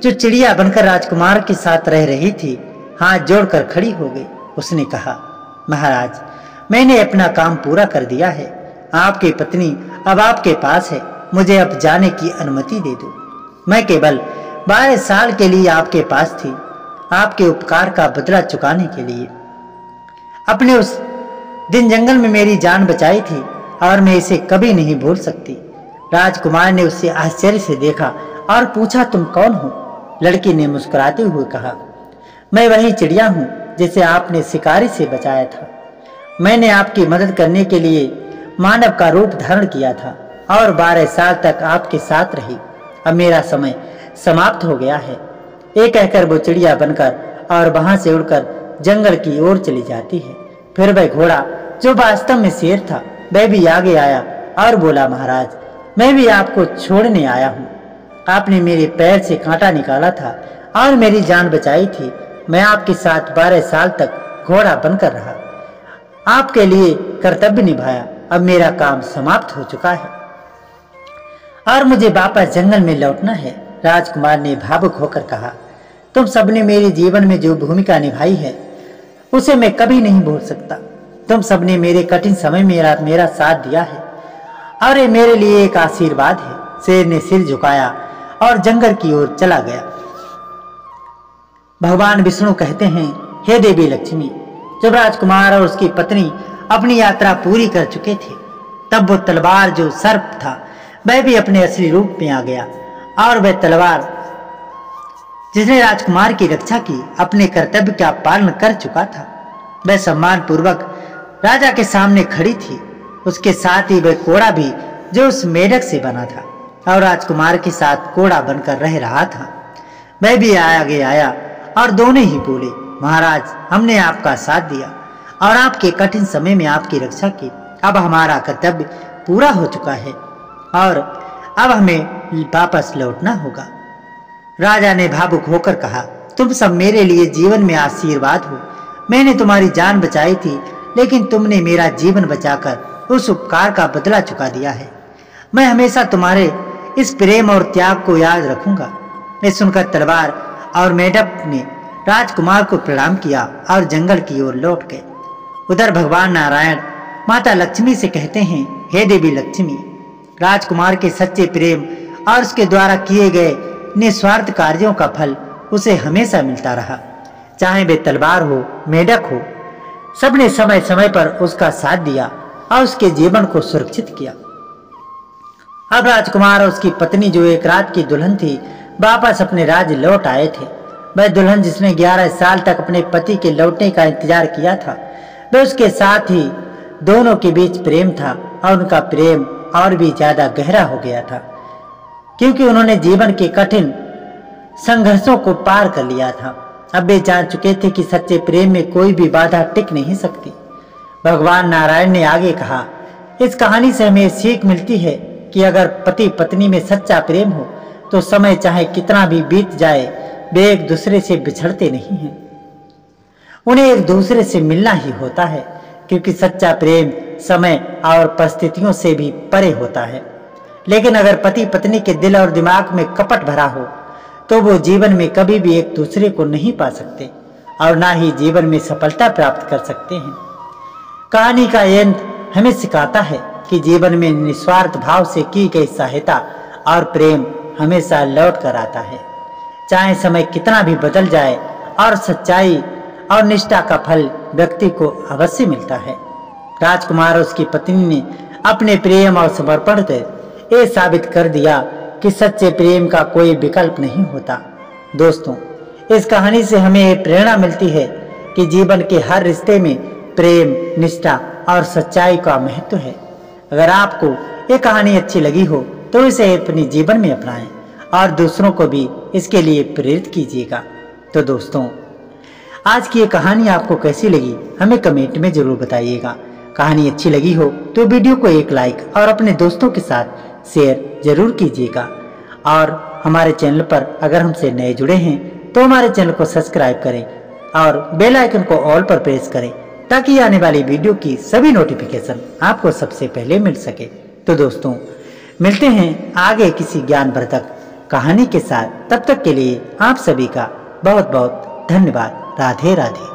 Speaker 1: जो चिड़िया बनकर राजकुमार के साथ रह रही थी हाथ जोड़कर खड़ी हो गई। उसने कहा, महाराज, मैंने अपना काम पूरा कर दिया है। आपकी पत्नी अब आपके पास है। मुझे अब जाने की अनुमति दे दो। मैं केवल 12 साल के लिए आपके पास थी, आपके उपकार का बदला चुकाने के लिए। अपने उस दिन जंगल में मेरी जान बचाई थी और मैं इसे कभी नहीं भूल सकती। राजकुमार ने उसे आश्चर्य से देखा और पूछा, तुम कौन हो? लड़की ने मुस्कुराते हुए कहा, मैं वही चिड़िया हूँ जिसे आपने शिकारी से बचाया था। मैंने आपकी मदद करने के लिए मानव का रूप धारण किया था और 12 साल तक आपके साथ रही। अब मेरा समय समाप्त हो गया है। ये कहकर वो चिड़िया बनकर और वहां से उड़कर जंगल की ओर चली जाती है। फिर वह घोड़ा जो वास्तव में शेर था वह भी आगे आया और बोला, महाराज, मैं भी आपको छोड़ने आया हूँ। आपने मेरे पैर से कांटा निकाला था और मेरी जान बचाई थी। मैं आपके साथ 12 साल तक घोड़ा बनकर रहा, आपके लिए कर्तव्य निभाया। अब मेरा काम समाप्त हो चुका है और मुझे वापस जंगल में लौटना है। राजकुमार ने भावुक होकर कहा, तुम सबने मेरे जीवन में जो भूमिका निभाई है उसे मैं कभी नहीं भूल सकता। तुम सबने मेरे कठिन समय में मेरा साथ दिया है और ये मेरे लिए एक आशीर्वाद है। शेर ने सिर झुकाया और जंगल की ओर चला गया। भगवान विष्णु कहते हैं, हे देवी लक्ष्मी, जब राजकुमार और उसकी पत्नी अपनी यात्रा पूरी कर चुके थे, तब वो तलवार जो सर्प था वह भी अपने असली रूप में आ गया, और वह तलवार जिसने राजकुमार की रक्षा की अपने कर्तव्य का पालन कर चुका था, वह सम्मान पूर्वक राजा के सामने खड़ी थी। उसके साथ ही वह कोड़ा भी जो उस मेढक से बना था और राजकुमार के साथ कोड़ा बनकर रह रहा था, वह भी आगे आया और दोनों ही बोले, महाराज, हमने आपका साथ दिया और आपके कठिन समय में आपकी रक्षा की। अब हमारा कर्तव्य पूरा हो चुका है और अब हमें वापस लौटना होगा। राजा ने भावुक होकर कहा, तुम सब मेरे लिए जीवन में आशीर्वाद हो। मैंने तुम्हारी जान बचाई थी, लेकिन तुमने मेरा जीवन बचाकर उस उपकार का बदला चुका दिया है। मैं हमेशा तुम्हारे इस प्रेम और त्याग को याद रखूंगा। मैं सुनकर तलवार और मेढक ने राजकुमार को प्रणाम किया और जंगल की ओर लौट गए। उधर भगवान नारायण माता लक्ष्मी से कहते हैं, हे देवी लक्ष्मी, राजकुमार के सच्चे प्रेम और उसके द्वारा किए गए निस्वार्थ कार्यों का फल उसे हमेशा मिलता रहा। चाहे वे तलवार हो, मेढक हो, सबने समय समय पर उसका साथ दिया और उसके जीवन को सुरक्षित किया। अब राजकुमार और उसकी पत्नी जो एक रात की दुल्हन थी, वापस अपने राज्य लौट आए थे। वह दुल्हन जिसने 11 साल तक अपने पति के लौटने का इंतजार किया था, वह उसके साथ ही दोनों के बीच प्रेम था और उनका प्रेम और भी ज्यादा गहरा हो गया था, क्योंकि उन्होंने जीवन के कठिन संघर्षों को पार कर लिया था। अब वे जान चुके थे कि सच्चे प्रेम में कोई भी बाधा टिक नहीं सकती। भगवान नारायण ने आगे कहा, इस कहानी से हमें सीख मिलती है कि अगर पति पत्नी में सच्चा प्रेम हो तो समय चाहे कितना भी बीत जाए, वे एक दूसरे से बिछड़ते नहीं हैं। उन्हें एक दूसरे से मिलना ही होता है, क्योंकि सच्चा प्रेम समय और परिस्थितियों से भी परे होता है। लेकिन अगर पति पत्नी के दिल और दिमाग में कपट भरा हो तो वो जीवन में कभी भी एक दूसरे को नहीं पा सकते और ना ही जीवन में सफलता प्राप्त कर सकते हैं। कहानी का एंड हमें सिखाता है कि जीवन में निस्वार्थ भाव से की गई सहायता और प्रेम हमेशा लौट कर आता है, चाहे समय कितना भी बदल जाए, और सच्चाई और निष्ठा का फल व्यक्ति को अवश्य मिलता है। राजकुमार और उसकी पत्नी ने अपने प्रेम और समर्पण से ये साबित कर दिया कि सच्चे प्रेम का कोई विकल्प नहीं होता। दोस्तों, इस कहानी से हमें प्रेरणा मिलती है कि जीवन के हर रिश्ते में प्रेम, निष्ठा और सच्चाई का महत्व है। अगर आपको ये कहानी अच्छी लगी हो तो इसे अपने जीवन में अपनाएं और दूसरों को भी इसके लिए प्रेरित कीजिएगा। तो दोस्तों, आज की ये कहानी आपको कैसी लगी हमें कमेंट में जरूर बताइएगा। कहानी अच्छी लगी हो तो वीडियो को एक लाइक और अपने दोस्तों के साथ शेयर जरूर कीजिएगा। और हमारे चैनल पर अगर हमसे नए जुड़े हैं तो हमारे चैनल को सब्सक्राइब करें और बेल आइकन को ऑल पर प्रेस करें, ताकि आने वाली वीडियो की सभी नोटिफिकेशन आपको सबसे पहले मिल सके। तो दोस्तों, मिलते हैं आगे किसी ज्ञानवर्धक कहानी के साथ। तब तक के लिए आप सभी का बहुत बहुत धन्यवाद। राधे राधे।